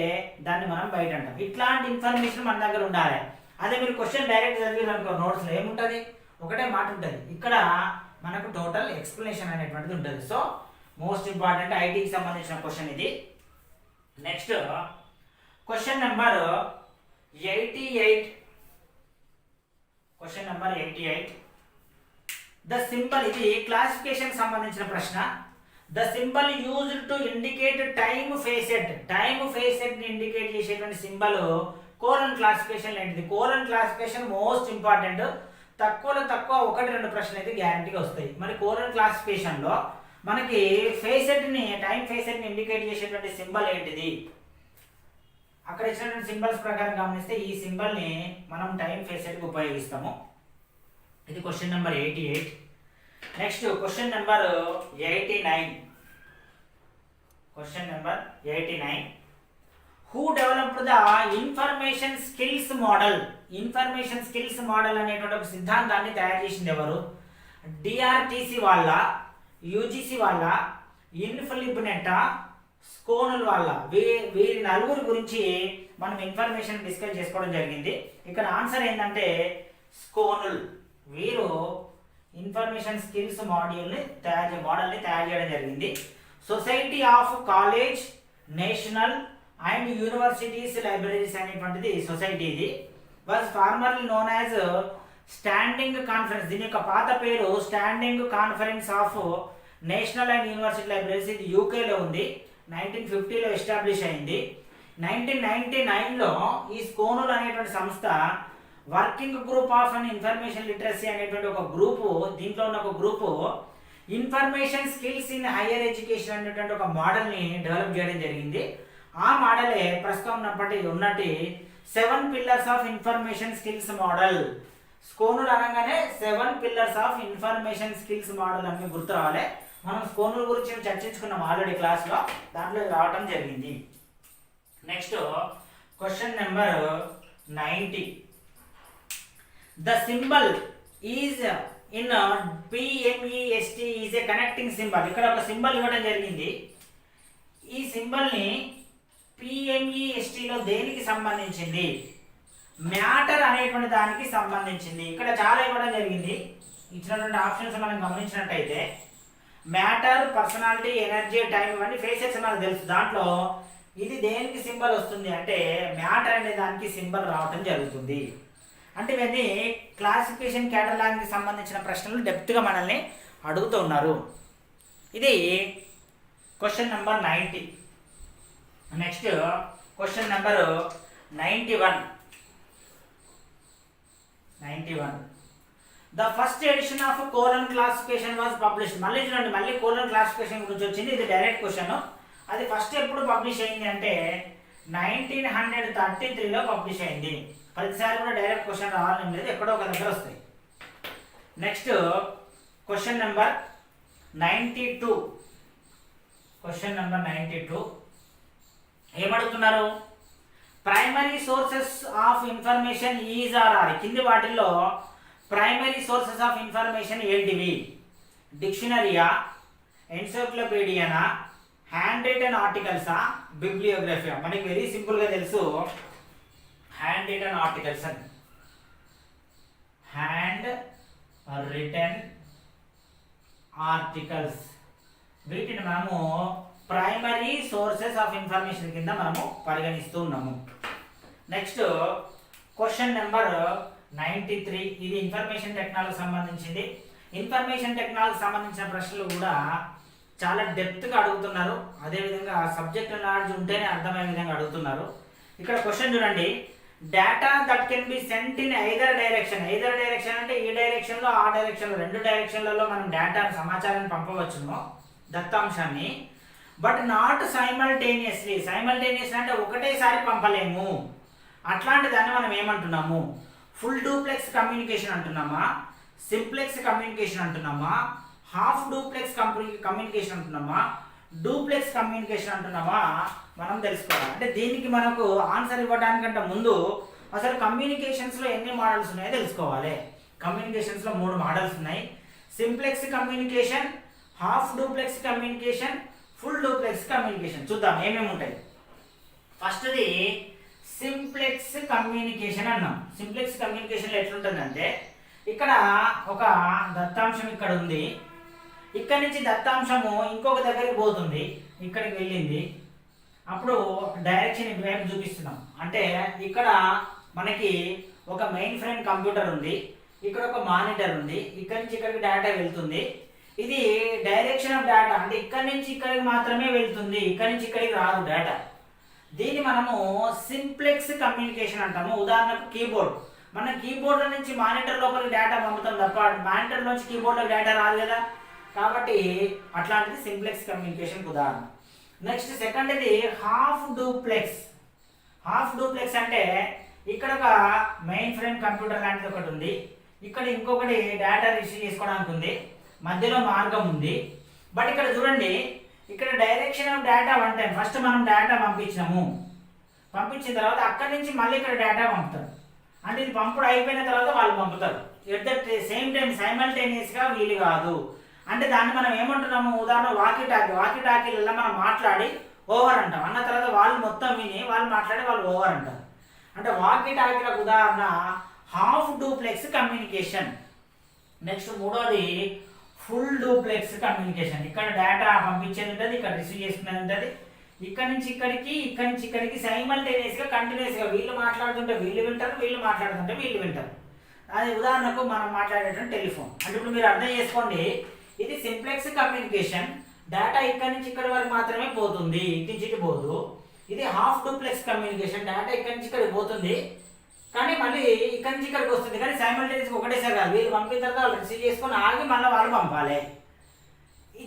దాన్ని మనం బైట్ అంటాం. ఇట్లాంటి ఇన్ఫర్మేషన్ మన దగ్గర ఉండాలి. అదే మీరు క్వశ్చన్ డైరెక్ట్ చదివారు అనుకో, నోట్స్లో ఏముంటుంది? ఒకటే మాట ఉంటుంది. ఇక్కడ మనకు టోటల్ ఎక్స్ప్లెనేషన్ అనేటువంటిది ఉంటుంది. సో మోస్ట్ ఇంపార్టెంట్ ఐటీకి సంబంధించిన క్వశ్చన్ ఇది. Next question number 88. Question number 88, the symbol, ఇది క్లాసిఫికేషన్ సంబంధించిన ప్రశ్న. The symbol used to indicate time facet, time facet ని ఇండికేట్ చేసేటువంటి సింబల్ కోలన్ క్లాసిఫికేషన్ ఏంటిది? Colon classification most important. తక్కువలో తక్కువ 1-2 ప్రశ్నలు అయితే గ్యారంటీగా వస్తాయి. మరి కోలన్ క్లాసిఫికేషన్ లో మనకి ఫేసెడ్ ని, టైం ఫేసెడ్ ని ఇండికేట్ చేసేటువంటి సింబల్ ఏంటిది? అక్కడ ఇచ్చినటువంటి సింబల్స్ ప్రకారం గమనిస్తే ఈ సింబల్ ని మనం టైం ఫేసెడ్ కి ఉపయోగిస్తాము. ఇది question number 88. Next question number 89. Question number 89, who developed the information skills model? Information skills model అనేటువంటి ఒక సిద్ధాంతాన్ని తయారు చేసింది ఎవరు? DRTC వాళ్ళ, UGC వాళ్ళ, ఇన్ఫిలిప్ నెట్టా, స్కోనల్ వాళ్ళ? వీరి నలుగురు గురించి మనం ఇన్ఫర్మేషన్ డిస్కస్ చేసుకోవడం జరిగింది. ఇక్కడ ఆన్సర్ ఏంటంటే స్కోనల్. వీరు ఇన్ఫర్మేషన్ స్కిల్స్ మోడల్ని తయారు చేయడం జరిగింది. Society of college, national and universities libraries అనేటువంటిది సొసైటీ. ఇది was formerly known as standing conference. దీని యొక్క పాత పేరు standing conference of national and university libraries. ఇది యూకేలో ఉంది. 1950లో ఎస్టాబ్లిష్ అయింది. 1999లో ఈ స్కోనల్ అనేటువంటి సంస్థ working group of and information literacy అనేటువంటి ఒక గ్రూపు, దీంట్లో ఉన్న ఒక గ్రూపు information skills in higher education అనేటువంటి ఒక మోడల్ని డెవలప్ చేయడం జరిగింది. ఆ మోడలే ప్రస్తుతం ఉన్నటి 7 pillars of information skills model. SCONUL అనగానే 7 pillars of information skills model అని గుర్తు రావాలి. మనం స్కోనల్ గురించి చర్చించుకున్నాం ఆల్రెడీ క్లాస్లో, దాంట్లో రావటం జరిగింది. Next question number 90, the symbol is in PMEST is a connecting symbol. ఇక్కడ ఒక సింబల్ ఇవ్వడం జరిగింది. ఈ సింబల్ని PMESTలో దేనికి సంబంధించింది? మ్యాటర్ అనేటువంటి దానికి సంబంధించింది. ఇక్కడ చాలా ఇవ్వడం జరిగింది. ఇచ్చినటువంటి ఆప్షన్స్ మనం గమనించినట్టయితే మ్యాటర్, పర్సనాలిటీ, ఎనర్జీ, టైం ఇవన్నీ ఫేసెస్ మనకు తెలుసు. దాంట్లో ఇది దేనికి సింబల్ వస్తుంది అంటే మ్యాటర్ అనే దానికి సింబల్ రావటం జరుగుతుంది. అంటే ఇవన్నీ క్లాసిఫికేషన్ కేటలాగ్కి సంబంధించిన ప్రశ్నలు డెప్త్గా మనల్ని అడుగుతూ ఉన్నారు. ఇది question number 90. Next question number 91. The first edition of colon classification was published. మళ్ళీ చూడండి, మళ్ళీ కోలన్ క్లాసిఫికేషన్ గురించి వచ్చింది. ఇది డైరెక్ట్ క్వశ్చన్. అది ఫస్ట్ ఎప్పుడు పబ్లిష్ అయింది అంటే 1933లో పబ్లిష్ అయింది. ప్రతిసారి కూడా డైరెక్ట్ క్వశ్చన్ రావాలని లేదు, ఎక్కడో ఒక దగ్గర వస్తాయి. Next question number 92. Question number 92 ఏమడుగుతున్నారు? Primary sources of information is or or కింది వాటిల్లో ప్రైమరీ సోర్సెస్ ఆఫ్ ఇన్ఫర్మేషన్ ఏంటివి? డిక్షనరీయా, ఎన్సైక్లోపీడియానా, హ్యాండ్ రిటన్ ఆర్టికల్సా, బిబ్లియోగ్రఫీ? మనకి వెరీ సింపుల్గా తెలుసు హ్యాండ్ రిటన్ ఆర్టికల్స్ అని. హ్యాండ్ రిటన్ ఆర్టికల్స్ వీటిని మనము ప్రైమరీ సోర్సెస్ ఆఫ్ ఇన్ఫర్మేషన్ కింద మనము పరిగణిస్తూ ఉన్నాము. Next question number 93. ఇది ఇన్ఫర్మేషన్ టెక్నాలజీ సంబంధించింది. ఇన్ఫర్మేషన్ టెక్నాలజీ సంబంధించిన ప్రశ్నలు కూడా చాలా డెప్త్గా అడుగుతున్నారు. అదేవిధంగా సబ్జెక్ట్ నాలెడ్జ్ ఉంటేనే అర్థమయ్యే విధంగా అడుగుతున్నారు. ఇక్కడ క్వశ్చన్ చూడండి, data that can be sent in either direction. Either direction అంటే ఈ డైరెక్షన్లో ఆ డైరెక్షన్లో, రెండు డైరెక్షన్లలో మనం డేటా సమాచారాన్ని పంపవచ్చును, దత్తాంశాన్ని. But not simultaneously. సైమల్టేనియస్ అంటే ఒకటేసారి పంపలేము. అట్లాంటి దాన్ని మనం ఏమంటున్నాము? ఫుల్ డూప్లెక్స్ కమ్యూనికేషన్ అంటున్నామా, సింప్లెక్స్ కమ్యూనికేషన్ అంటున్నామా, హాఫ్ డూప్లెక్స్ కమ్యూనికేషన్ అంటున్నామా, డూప్లెక్స్ కమ్యూనికేషన్ అంటున్నామా మనం తెలుసుకోవాలి. అంటే దీనికి మనకు ఆన్సర్ ఇవ్వడానికంటే ముందు అసలు కమ్యూనికేషన్స్లో ఎన్ని మోడల్స్ ఉన్నాయో తెలుసుకోవాలి. కమ్యూనికేషన్స్లో 3 మోడల్స్ ఉన్నాయి. Simplex communication, half duplex communication, full duplex communication. చూద్దాం ఏమేమి ఉంటాయి. ఫస్ట్ది సింప్లెక్స్ కమ్యూనికేషన్ అన్నాం. సింప్లెక్స్ కమ్యూనికేషన్లో ఎట్లుంటుందంటే ఇక్కడ ఒక దత్తాంశం ఇక్కడ ఉంది, ఇక్కడ నుంచి దత్తాంశము ఇంకొక దగ్గరికి పోతుంది, ఇక్కడికి వెళ్ళింది, అప్పుడు డైరెక్షన్ ఇటువైపు చూపిస్తున్నాం. అంటే ఇక్కడ మనకి ఒక మెయిన్ ఫ్రేమ్ కంప్యూటర్ ఉంది, ఇక్కడ ఒక మానిటర్ ఉంది, ఇక్కడ నుంచి ఇక్కడికి డేటా వెళ్తుంది. ఇది డైరెక్షన్ ఆఫ్ డేటా అంటే ఇక్కడ నుంచి ఇక్కడికి మాత్రమే వెళ్తుంది, ఇక్కడ నుంచి ఇక్కడికి రాదు డేటా. దీన్ని మనము సింప్లెక్స్ కమ్యూనికేషన్ అంటాము. ఉదాహరణకు కీబోర్డ్, మన కీబోర్డ్ నుంచి మానిటర్ లోపలికి డేటా పంపుతాం తప్ప మానిటర్ నుంచి కీబోర్డ్లోకి డేటా రాదు కదా, కాబట్టి అట్లాంటిది సింప్లెక్స్ కమ్యూనికేషన్ ఉదాహరణ. నెక్స్ట్ సెకండ్ది హాఫ్ డూప్లెక్స్. హాఫ్ డూప్లెక్స్ అంటే ఇక్కడ ఒక మెయిన్ ఫ్రేమ్ కంప్యూటర్ లాంటిది ఒకటి ఉంది, ఇక్కడ ఇంకొకటి డేటా రిసీవ్ చేసుకోవడానికి ఉంది, మధ్యలో మార్గం ఉంది. బట్ ఇక్కడ చూడండి, ఇక్కడ direction of data one time. First మనం డేటా పంపించినాము, పంపించిన తర్వాత అక్కడి నుంచి మళ్ళీ ఇక్కడ డేటా పంపుతారు. అంటే ఇది పంపుడు అయిపోయిన తర్వాత వాళ్ళు పంపుతారు. ఎట్ ద సేమ్ టైం సైమల్టేనియస్గా వీలు కాదు. అంటే దాన్ని మనం ఏమంటున్నాము? ఉదాహరణ వాకీ టాకీ. వాకీ టాకీలలో మనం మాట్లాడి ఓవర్ అంటాం, అన్న తర్వాత వాళ్ళు మొత్తం విని వాళ్ళు మాట్లాడి వాళ్ళు ఓవర్ అంటారు. అంటే వాకీ టాకీలకు ఉదాహరణ హాఫ్ డూప్లెక్స్ కమ్యూనికేషన్. నెక్స్ట్ మూడోది ఫుల్ డూప్లెక్స్ కమ్యూనికేషన్. ఇక్కడ డేటా పంపించేది ఉంటుంది, ఇక్కడ రిసీవ్ చేసుకునేది ఉంటుంది, ఇక్కడ నుంచి ఇక్కడికి, ఇక్కడ నుంచి ఇక్కడికి సైమల్టేనియస్గా కంటిన్యూస్గా వీళ్ళు మాట్లాడుతుంటే వీళ్ళు వింటారు, వీళ్ళు మాట్లాడుతుంటే వీళ్ళు వింటారు. అది ఉదాహరణకు మనం మాట్లాడేటువంటి టెలిఫోన్. అంటే ఇప్పుడు మీరు అర్థం చేసుకోండి, ఇది సింప్లెక్స్ కమ్యూనికేషన్, డేటా ఇక్కడ నుంచి ఇక్కడి వరకు మాత్రమే పోతుంది, ఇటు నుంచి ఇటు పోదు. ఇది హాఫ్ డూప్లెక్స్ కమ్యూనికేషన్, డేటా ఇక్కడ నుంచి ఇక్కడికి పోతుంది కానీ మళ్ళీ ఇక్కడి నుంచి ఇక్కడికి వస్తుంది, కానీ సైమల్టేనియస్గా ఒకటేసారి కాదు. వీళ్ళు పంపిన తర్వాత వాళ్ళు రిసీవ్ చేసుకొని ఆగి మళ్ళీ వాళ్ళు పంపాలి.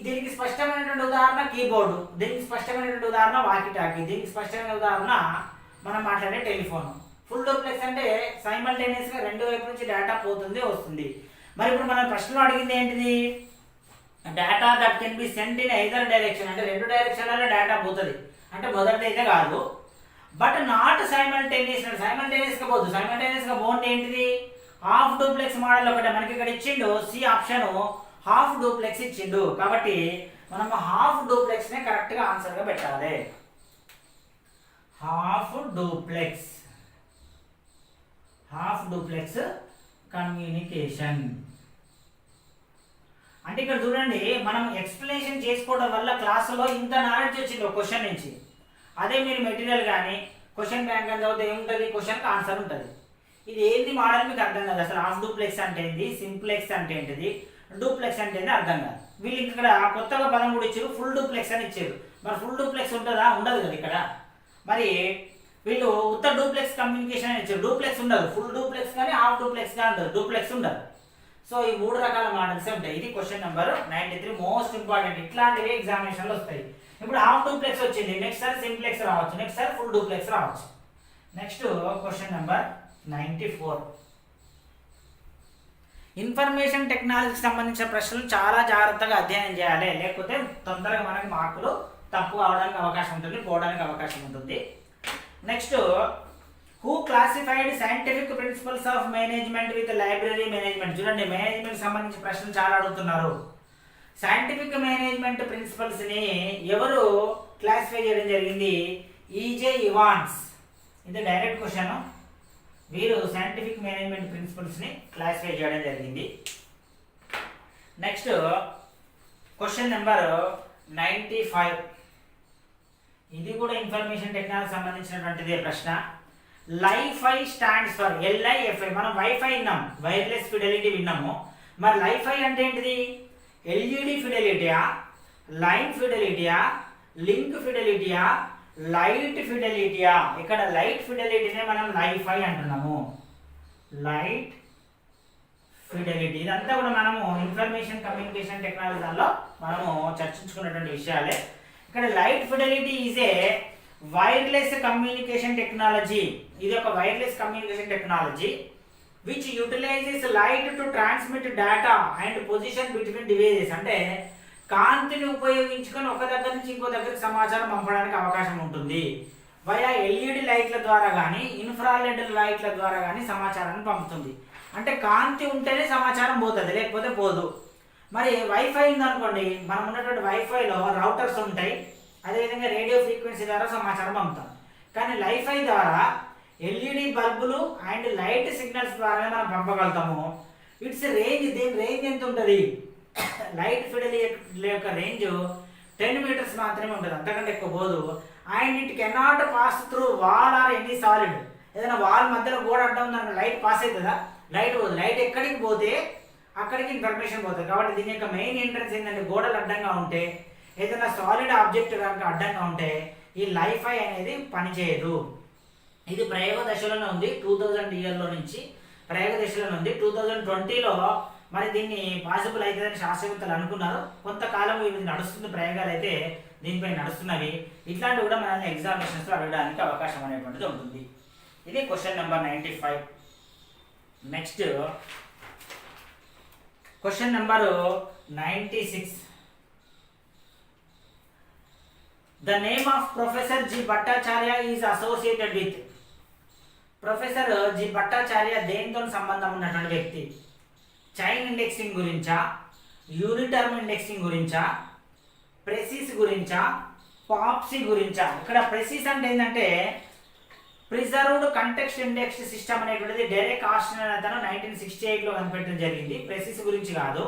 దీనికి స్పష్టమైనటువంటి ఉదాహరణ కీబోర్డు, దీనికి స్పష్టమైనటువంటి ఉదాహరణ వాకీ టాకీ, దీనికి స్పష్టమైన ఉదాహరణ మనం మాట్లాడే టెలిఫోన్. ఫుల్ డూప్లెక్స్ అంటే సైమల్టేనియస్గా రెండు వైపు నుంచి డేటా పోతుంది వస్తుంది. మరి ఇప్పుడు మనం ప్రశ్నలో అడిగింది ఏంటిది? Data that can be sent in either direction. అంటే రెండు డైరెక్షన్లలో డేటా పోతుంది, అంటే మొదటిది అయితే కాదు. But not simultaneous. సైమల్టేనియస్గా పోదు. సైమల్టేనియస్గా పోండి ఏంటిది? హాఫ్ డూప్లెక్స్ మోడల్ ఒకటే మనకి ఇక్కడ ఇచ్చిండు, సి ఆప్షన్ హాఫ్ డూప్లెక్స్ ఇచ్చిండు. కాబట్టి మనం హాఫ్ డూప్లెక్స్నే కరెక్ట్గా ఆన్సర్గా పెట్టాలి. Half duplex, half duplex communication. అంటే ఇక్కడ చూడండి, మనం ఎక్స్ప్లెనేషన్ చేసుకోవడం వల్ల క్లాసులో ఇంత నాలెడ్జ్ వచ్చింది ఒక క్వశ్చన్ నుంచి. అదే మీరు మెటీరియల్ కానీ క్వశ్చన్ బ్యాంక్ అని చదివితే ఏముంటుంది? క్వశ్చన్కి ఆన్సర్ ఉంటుంది. ఇది ఏంది మోడల్ మీకు అర్థం కాదు. అసలు హాఫ్ డూప్లెక్స్ అంటే ఏంటి, సింప్లెక్స్ అంటే ఏంటిది, డూప్లెక్స్ అంటే ఏంటి అర్థం కాదు. వీళ్ళు ఇక్కడ కొత్తగా పదం కూడా ఇచ్చారు, ఫుల్ డూప్లెక్స్ అని ఇచ్చారు. మరి ఫుల్ డూప్లెక్స్ ఉంటుందా? ఉండదు కదా ఇక్కడ. మరి వీళ్ళు ఉత్త డూప్లెక్స్ కమ్యూనికేషన్ అని ఇచ్చారు, డూప్లెక్స్ ఉండదు. ఫుల్ డూప్లెక్స్ కానీ హాఫ్ డూప్లెక్స్ కానీ ఉంటుంది, డూప్లెక్స్ ఉండదు. సో ఈ 3 రకాల మోడల్స్ ఉంటాయి. ఇది క్వశ్చన్ నెంబర్ 93, మోస్ట్ ఇంపార్టెంట్. ఇట్లాంటివి ఎగ్జామినేషన్లో వస్తాయి. ఇప్పుడు హాఫ్ డూప్లెక్స్ వచ్చింది, నెక్స్ట్ సార్ సింప్లెక్స్ రావచ్చు, నెక్స్ట్ సార్ ఫుల్ డూప్లెక్స్ రావచ్చు. Next question number 94. ఇన్ఫర్మేషన్ టెక్నాలజీకి సంబంధించిన ప్రశ్నలు చాలా జాగ్రత్తగా అధ్యయనం చేయాలి, లేకపోతే తొందరగా మనకి మార్కులు తక్కువ అవడానికి అవకాశం ఉంటుంది, పోవడానికి అవకాశం ఉంటుంది. Next who classified scientific principles of management with library management. చూడండి, మేనేజ్మెంట్ సంబంధించి ప్రశ్నలు చాలా అడుగుతున్నారు. సైంటిఫిక్ మేనేజ్మెంట్ ప్రిన్సిపల్స్ ని ఎవరు క్లాసిఫై చేయడం జరిగింది? E J Evans. ఇది డైరెక్ట్ క్వశ్చన్. వీరు సైంటిఫిక్ మేనేజ్మెంట్ ప్రిన్సిపల్స్ ని క్లాసిఫై చేయడం జరిగింది. Next question number 95. ఇది కూడా ఇన్ఫర్మేషన్ టెక్నాలజీ సంబంధించినటువంటిదే ప్రశ్న. LiFi stands for LIFI. మనం వైఫై విన్నాం, వైర్లెస్ ఫిడెలిటీ విన్నాము. మరి లైఫై అంటే ఏంటిది? ఎల్ఈడి ఫిడెలిటీయా, లైన్ ఫిడెలిటీయా, లింక్ ఫిడెలిటీయా, లైట్ ఫిడెలిటీయా? ఇక్కడ లైట్ ఫిడెలిటీనే మనం లైఫై అంటున్నాము. Light fidelity. ఇదంతా కూడా మనము ఇన్ఫర్మేషన్ కమ్యూనికేషన్ టెక్నాలజీ దానిలో మనము చర్చించుకున్నటువంటి విషయాలే. ఇక్కడ light Fidelity is a wireless communication technology. ఇది ఒక wireless communication technology which utilises light to transmit data and position between devices. అంటే కాంతిని ఉపయోగించుకొని ఒక దగ్గర నుంచి ఇంకో దగ్గరికి సమాచారం పంపడానికి అవకాశం ఉంటుంది. వయా ఎల్ఈడి లైట్ల ద్వారా కానీ ఇన్ఫ్రారెడ్ లైట్ల ద్వారా కానీ సమాచారాన్ని పంపుతుంది. అంటే కాంతి ఉంటేనే సమాచారం పోతుంది, లేకపోతే పోదు. మరి వైఫై ఉందనుకోండి, మనం ఉన్నటువంటి వైఫైలో రౌటర్స్ ఉంటాయి, అదేవిధంగా రేడియో ఫ్రీక్వెన్సీ ద్వారా సమాచారం పంపుతాం. కానీ లైఫై ద్వారా ఎల్ఈడి బల్బులు అండ్ లైట్ సిగ్నల్స్ ద్వారా మనం పంపగలుగుతాము. ఇట్స్ రేంజ్, దీని రేంజ్ ఎంత ఉంటుంది? లైట్ ఫిడెలిటీ యొక్క రేంజ్ 10 మీటర్స్ మాత్రమే ఉంటుంది, అంతకంటే ఎక్కువ పోదు. And it cannot pass through wall or any solid. ఏదైనా వాల్ మధ్యలో గోడ అడ్డం ఉందనుకో లైట్ పాస్ అవుతుందా? లైట్ పోదు. లైట్ ఎక్కడికి పోతే అక్కడికి ఇన్ఫర్మేషన్ పోతుంది. కాబట్టి దీని యొక్క మెయిన్ ఎంట్రన్స్ ఏంటంటే గోడలు అడ్డంగా ఉంటే, ఏదైనా సాలిడ్ ఆబ్జెక్ట్ కనుక అడ్డంగా ఉంటే ఈ లైఫై అనేది పనిచేయదు. ఇది ప్రయోగ దశలోనే ఉంది. 2000 ఇయర్లో నుంచి ప్రయోగ దశలోనే ఉంది. 2020లో మరి దీన్ని పాసిబుల్ అవుతుందని శాస్త్రవేత్తలు అనుకున్నారు. కొంతకాలం ఇది నడుస్తున్న ప్రయోగాలు అయితే దీనిపై నడుస్తున్నవి. ఇట్లాంటివి కూడా మనల్ని ఎగ్జామినేషన్స్లో అడగడానికి అవకాశం అనేటువంటిది ఉంటుంది. ఇది question number 95. Next question number 96. The name of Professor G. Bhattacharya is associated with. Professor G Bhattacharya దేనితో సంబంధం ఉన్నటువంటి వ్యక్తి? చైన్ ఇండెక్సింగ్ గురించా, యూనిటర్మ్ ఇండెక్సింగ్ గురించా, ప్రెసిస్ గురించా, పాప్సీ గురించా? ఇక్కడ ప్రెసిస్ అంటే ఏంటంటే ప్రిజర్వ్డ్ కంటెక్స్ట్ ఇండెక్స్ సిస్టమ్ అనేటువంటిది డెరెక్ ఆస్టన్ అనే అతను 1968లో కనిపెట్టడం జరిగింది. ప్రెసిస్ గురించి కాదు.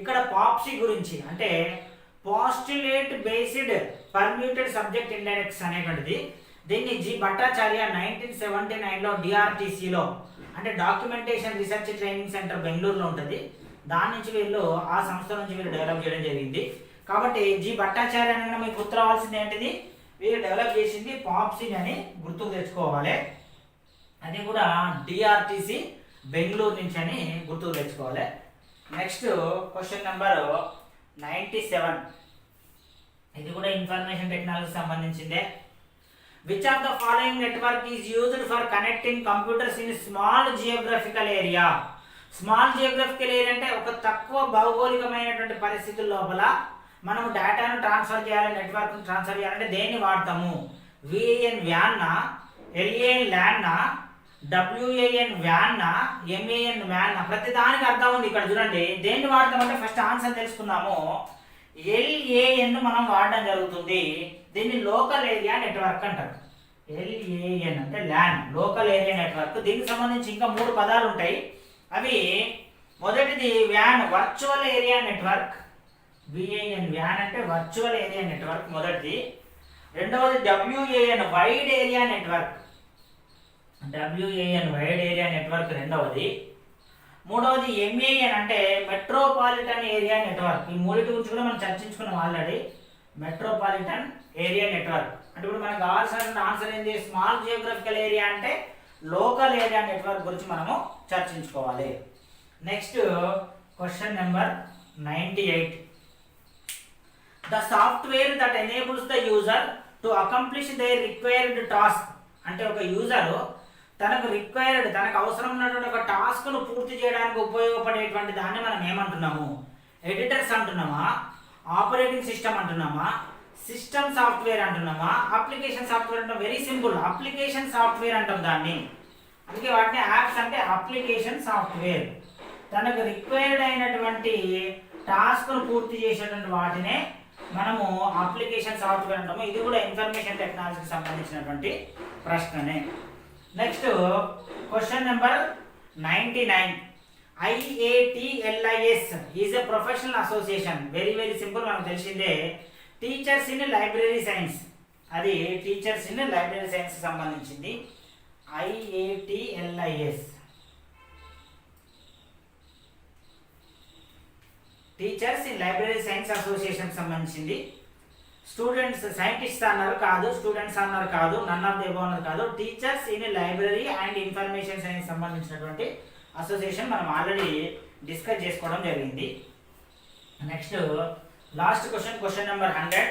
ఇక్కడ పాప్సీ గురించి అంటే పోస్టులేట్ బేస్డ్ పర్మ్యూటెడ్ సబ్జెక్ట్ ఇండెక్స్ అనేటువంటిది. దీన్ని జి భట్టాచార్య 1979లో డిఆర్టీసీలో అంటే డాక్యుమెంటేషన్ రీసెర్చ్ ట్రైనింగ్ సెంటర్ బెంగళూరులో ఉంటుంది. దాని నుంచి వీళ్ళు ఆ సంస్థ నుంచి వీళ్ళు డెవలప్ చేయడం జరిగింది. కాబట్టి జి భట్టాచార్య అనగా మీకు గుర్తు రావాల్సింది ఏంటిది? వీళ్ళు డెవలప్ చేసింది పాప్సీ అని గుర్తుకు తెచ్చుకోవాలి. అది కూడా డిఆర్టీసీ బెంగళూరు నుంచి అని గుర్తుకు తెచ్చుకోవాలి. Next question number 97. ఇది కూడా ఇన్ఫర్మేషన్ టెక్నాలజీ సంబంధించిందే. Which of the following network is used for connecting computers in small geographical area? Small geographical area అంటే ఒక తక్కువ భౌగోళికమైనటువంటి పరిస్థితుల లోపల మనం డేటాను ట్రాన్స్ఫర్ చేయాలి, నెట్వర్క్ ట్రాన్స్ఫర్ చేయాలంటే దేన్ని వాడతాము? VAN వ్యాన్నా, LAN ల్యాన్నా, WAN వ్యాన్నా, MAN వ్యాన్నా? ప్రతి దానికి అర్థం ఉంది ఇక్కడ చూడండి. దేన్ని వాడతామంటే ఫస్ట్ ఆన్సర్ తెలుసుకుందాము. LAN మనం వాడడం జరుగుతుంది. దీన్ని లోకల్ ఏరియా నెట్వర్క్ అంటారు. LAN అంటే ల్యాన్, లోకల్ ఏరియా నెట్వర్క్. దీనికి సంబంధించి ఇంకా 3 పదాలు ఉంటాయి. అవి మొదటిది van, virtual area network. VAN van అంటే వర్చువల్ ఏరియా నెట్వర్క్ మొదటిది. రెండవది WAN wide area network. WAN wide area network రెండవది. మూడవది MAN అంటే మెట్రోపాలిటన్ ఏరియా నెట్వర్క్. ఈ మూడింటి గురించి కూడా మనం చర్చించుకున్నాం ఆల్రెడీ. మెట్రోపాలిటన్ ఏరియా నెట్వర్క్ అంటే ఇప్పుడు మనకు కావాల్సిన ఆన్సర్ ఏంటి? స్మాల్ జియోగ్రఫికల్ ఏరియా అంటే లోకల్ ఏరియా నెట్వర్క్ గురించి మనము చర్చించుకోవాలి. Next question number 98. The software that enables the user to accomplish their required task. అంటే ఒక యూజర్ తనకు అవసరం ఉన్నటువంటి ఒక టాస్క్ను పూర్తి చేయడానికి ఉపయోగపడేటువంటి దాన్ని మనం ఏమంటున్నాము? ఎడిటర్స్ అంటున్నామా, ఆపరేటింగ్ సిస్టమ్ అంటున్నామా, సిస్టమ్ సాఫ్ట్వేర్ అంటున్నామా, అప్లికేషన్ సాఫ్ట్వేర్ అంటున్నాం? వెరీ సింపుల్, అప్లికేషన్ సాఫ్ట్వేర్ అంటాం దాన్ని. అందుకే వాటిని యాప్స్ అంటే అప్లికేషన్ సాఫ్ట్వేర్. తనకు రిక్వైర్డ్ అయినటువంటి టాస్క్ను పూర్తి చేసేటువంటి వాటినే మనము అప్లికేషన్ సాఫ్ట్వేర్ అంటాము. ఇది కూడా ఇన్ఫర్మేషన్ టెక్నాలజీకి సంబంధించినటువంటి ప్రశ్ననే. Next question number 99. IATLIS is a professional association. Very very simple, మనకు తెలిసిందే. టీచర్స్ ఇన్ లైబ్రరీ సైన్స్, అది టీచర్స్ ఇన్ లైబ్రరీ సైన్స్ సంబంధించింది. IATLIS teachers in library science association సంబంధించింది. స్టూడెంట్స్ సైంటిస్ట్ అన్నారు కాదు, స్టూడెంట్స్ అన్నారు కాదు, నన్ ఆఫ్ ది అబవ్ అన్నారు కాదు. Teachers in library and information science సంబంధించినటువంటి అసోసియేషన్ మనం ఆల్రెడీ డిస్కస్ చేసుకోవడం జరిగింది. Next last question, question number 100.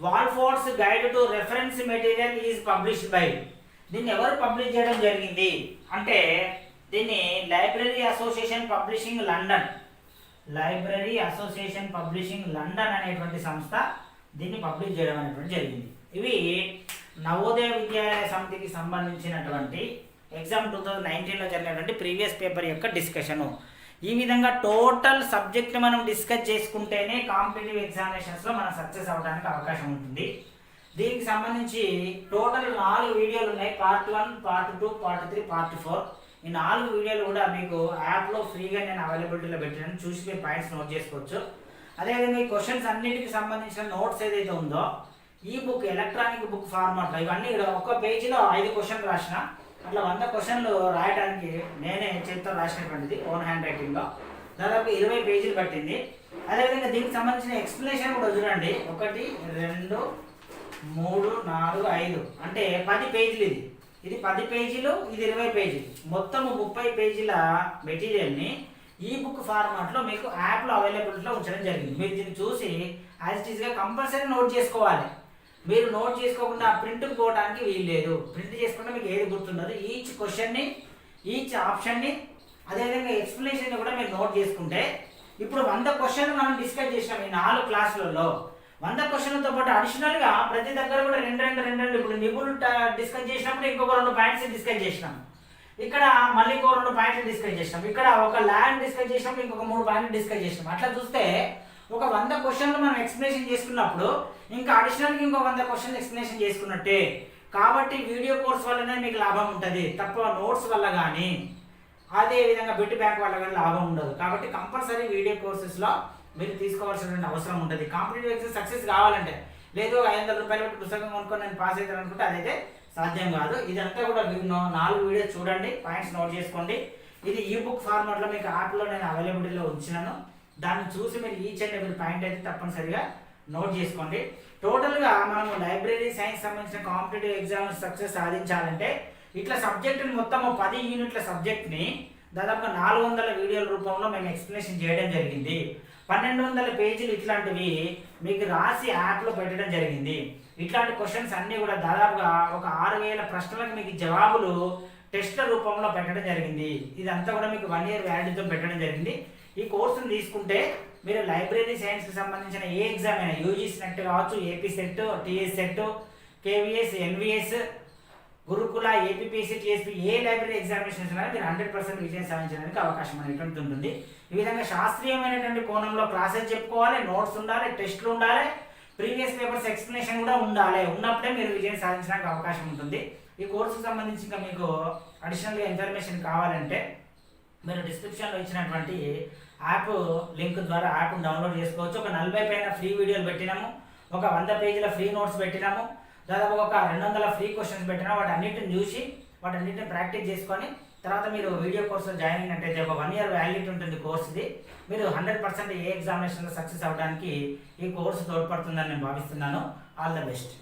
Walford's guide to reference material is published by. దీన్ని ఎవరు పబ్లిష్ చేయడం జరిగింది అంటే దీన్ని library association publishing London, library association publishing London అనేటువంటి సంస్థ దీన్ని పబ్లిష్ చేయడం అనేటువంటి జరిగింది. ఇవి నవోదయ విద్యాలయ సమితికి సంబంధించినటువంటి ఎగ్జామ్ 2019లో జరిగినటువంటి ప్రీవియస్ పేపర్ యొక్క డిస్కషను. ఈ విధంగా టోటల్ సబ్జెక్ట్ మనం డిస్కస్ చేసుకుంటేనే కాంపిటేటివ్ ఎగ్జామినేషన్స్లో మనం సక్సెస్ అవ్వడానికి అవకాశం ఉంటుంది. దీనికి సంబంధించి టోటల్ 4 వీడియోలు ఉన్నాయి. Part 1, part 2, part 3, part 4. ఈ 4 వీడియోలు కూడా మీకు యాప్లో ఫ్రీగా నేను అవైలబిలిటీలో పెట్టాను, చూసి మీరు పాయింట్స్ నోట్ చేసుకోవచ్చు. అదేవిధంగా ఈ క్వశ్చన్స్ అన్నిటికి సంబంధించిన నోట్స్ ఏదైతే ఉందో ఈ బుక్ ఎలక్ట్రానిక్ బుక్ ఫార్మాట్లో ఇవన్నీ ఇక్కడ ఒక పేజీలో 5 క్వశ్చన్లు రాసిన, అట్లా 100 క్వశ్చన్లు రాయడానికి నేనే చేతితో రాసినటువంటిది ఓన్ హ్యాండ్ రైటింగ్లో దాదాపు 20 పేజీలు పట్టింది. అదేవిధంగా దీనికి సంబంధించిన ఎక్స్ప్లెనేషన్ కూడా చూడండి. 1, 2, 3, 4, 5 అంటే 10 పేజీలు. ఇది 10 పేజీలు, ఇది 20 పేజీలు, మొత్తం 30 పేజీల మెటీరియల్ని ఈ బుక్ ఫార్మాట్లో మీకు యాప్లో అవైలబిలిటీలో ఉంచడం జరిగింది. మీరు దీన్ని చూసి యాజ్ ఇట్ ఈస్గా కంపల్సరీ నోట్ చేసుకోవాలి. మీరు నోట్ చేసుకోకుండా ప్రింట్కి పోవడానికి వీలు లేదు. ప్రింట్ చేసుకుంటే మీకు ఏది గుర్తుండదు. ఈచ్ క్వశ్చన్ని, ఈచ్ ఆప్షన్ని, అదేవిధంగా ఎక్స్ప్లెనేషన్ కూడా మీరు నోట్ చేసుకుంటే ఇప్పుడు 100 క్వశ్చన్లు మనం డిస్కస్ చేసినాం ఈ 4 క్లాసులలో. 100 క్వశ్చన్లతో పాటు అడిషనల్గా ప్రతి దగ్గర కూడా 2 ఇప్పుడు నిపుణులు డిస్కస్ చేసినప్పుడు ఇంకొక 2 పాయింట్స్ డిస్కస్ చేసినాం. ఇక్కడ మళ్ళీ ఇంకో 2 పాయింట్లు డిస్కస్ చేసినాం. ఇక్కడ ఒక ల్యాండ్ డిస్కస్ చేసినప్పుడు ఇంకొక 3 పాయింట్లు డిస్కస్ చేసినాం. అట్లా చూస్తే ఒక 100 క్వశ్చన్లు మనం ఎక్స్ప్లెనేషన్ చేసుకున్నప్పుడు ఇంకా అడిషనల్గా ఇంకో 100 క్వశ్చన్లు ఎక్స్ప్లెనేషన్ చేసుకున్నట్టే. కాబట్టి వీడియో కోర్స్ వల్లనే మీకు లాభం ఉంటుంది తప్ప నోట్స్ వల్ల కానీ అదే విధంగా బిట్ బ్యాంక్ వల్ల కానీ లాభం ఉండదు. కాబట్టి కంపల్సరీ వీడియో కోర్సెస్లో మీరు తీసుకోవాల్సినటువంటి అవసరం ఉంటుంది. కాంపిటేటివ్ ఎగ్జామ్ సక్సెస్ కావాలంటే, లేదు 500 రూపాయలు పెట్టి పుస్తకం కొనుక్కొని నేను పాస్ అవుతాను అనుకుంటే అదైతే సాధ్యం కాదు. ఇదంతా కూడా 4 వీడియోస్ చూడండి, పాయింట్స్ నోట్ చేసుకోండి. ఇది ఈ బుక్ ఫార్మాట్లో మీకు యాప్లో నేను అవైలబిలిటీలో ఉంచినాను. దాన్ని చూసి మీరు ఈచ్ అండ్ ఎవ్రీ పాయింట్ అయితే తప్పనిసరిగా నోట్ చేసుకోండి. టోటల్గా మనము లైబ్రరీ సైన్స్ సంబంధించిన కాంపిటేటివ్ ఎగ్జామ్ సక్సెస్ సాధించాలంటే ఇట్లా సబ్జెక్టుని మొత్తం 10 యూనిట్ల సబ్జెక్ట్ని దాదాపుగా 400 వీడియోల రూపంలో మేము ఎక్స్ప్లెనేషన్ చేయడం జరిగింది. 1200 పేజీలు ఇట్లాంటివి మీకు రాసి యాప్లో పెట్టడం జరిగింది. ఇట్లాంటి క్వశ్చన్స్ అన్నీ కూడా దాదాపుగా ఒక 6000 ప్రశ్నలకు మీకు జవాబులు టెస్ట్ల రూపంలో పెట్టడం జరిగింది. ఇదంతా కూడా మీకు 1 ఇయర్ వ్యాలిడీతో పెట్టడం జరిగింది. ఈ కోర్సును తీసుకుంటే మీరు లైబ్రరీ సైన్స్కి సంబంధించిన ఏ ఎగ్జామ్ అయినా యూజీసీ నెట్ కావచ్చు, AP SET, TS SET, KVS, NVS, Gurukula, APPSC, TSP ఏ లైబ్రరీ ఎగ్జామినేషన్స్ అయినా మీరు 100% విజయం సాధించడానికి అవకాశం అనేటువంటి ఉంటుంది. ఈ విధంగా శాస్త్రీయమైనటువంటి కోణంలో క్లాసెస్ చెప్పుకోవాలి, నోట్స్ ఉండాలి, టెస్టులు ఉండాలి, ప్రీవియస్ పేపర్స్ ఎక్స్ప్లెనేషన్ కూడా ఉండాలి. ఉన్నప్పుడే మీరు విజయం సాధించడానికి అవకాశం ఉంటుంది. ఈ కోర్సుకు సంబంధించి ఇంకా మీకు అడిషనల్గా ఇన్ఫర్మేషన్ కావాలంటే మీరు డిస్క్రిప్షన్లో ఇచ్చినటువంటి యాప్ లింక్ ద్వారా యాప్ను డౌన్లోడ్ చేసుకోవచ్చు. ఒక 40 పైన ఫ్రీ వీడియోలు పెట్టినాము, ఒక 100 పేజీల ఫ్రీ నోట్స్ పెట్టినాము, దాదాపు ఒక 200 ఫ్రీ క్వశ్చన్స్ పెట్టినాము. వాటన్నిటిని చూసి వాటన్నిటిని ప్రాక్టీస్ చేసుకొని తర్వాత మీరు వీడియో కోర్సులో జాయిన్ అయినట్టయితే ఒక 1 ఇయర్ వ్యాలిడిటీ ఉంటుంది కోర్స్ ఇది. మీరు 100% ఏ ఎగ్జామినేషన్లో సక్సెస్ అవ్వడానికి ఈ కోర్సు తోడ్పడుతుందని నేను భావిస్తున్నాను. All the best.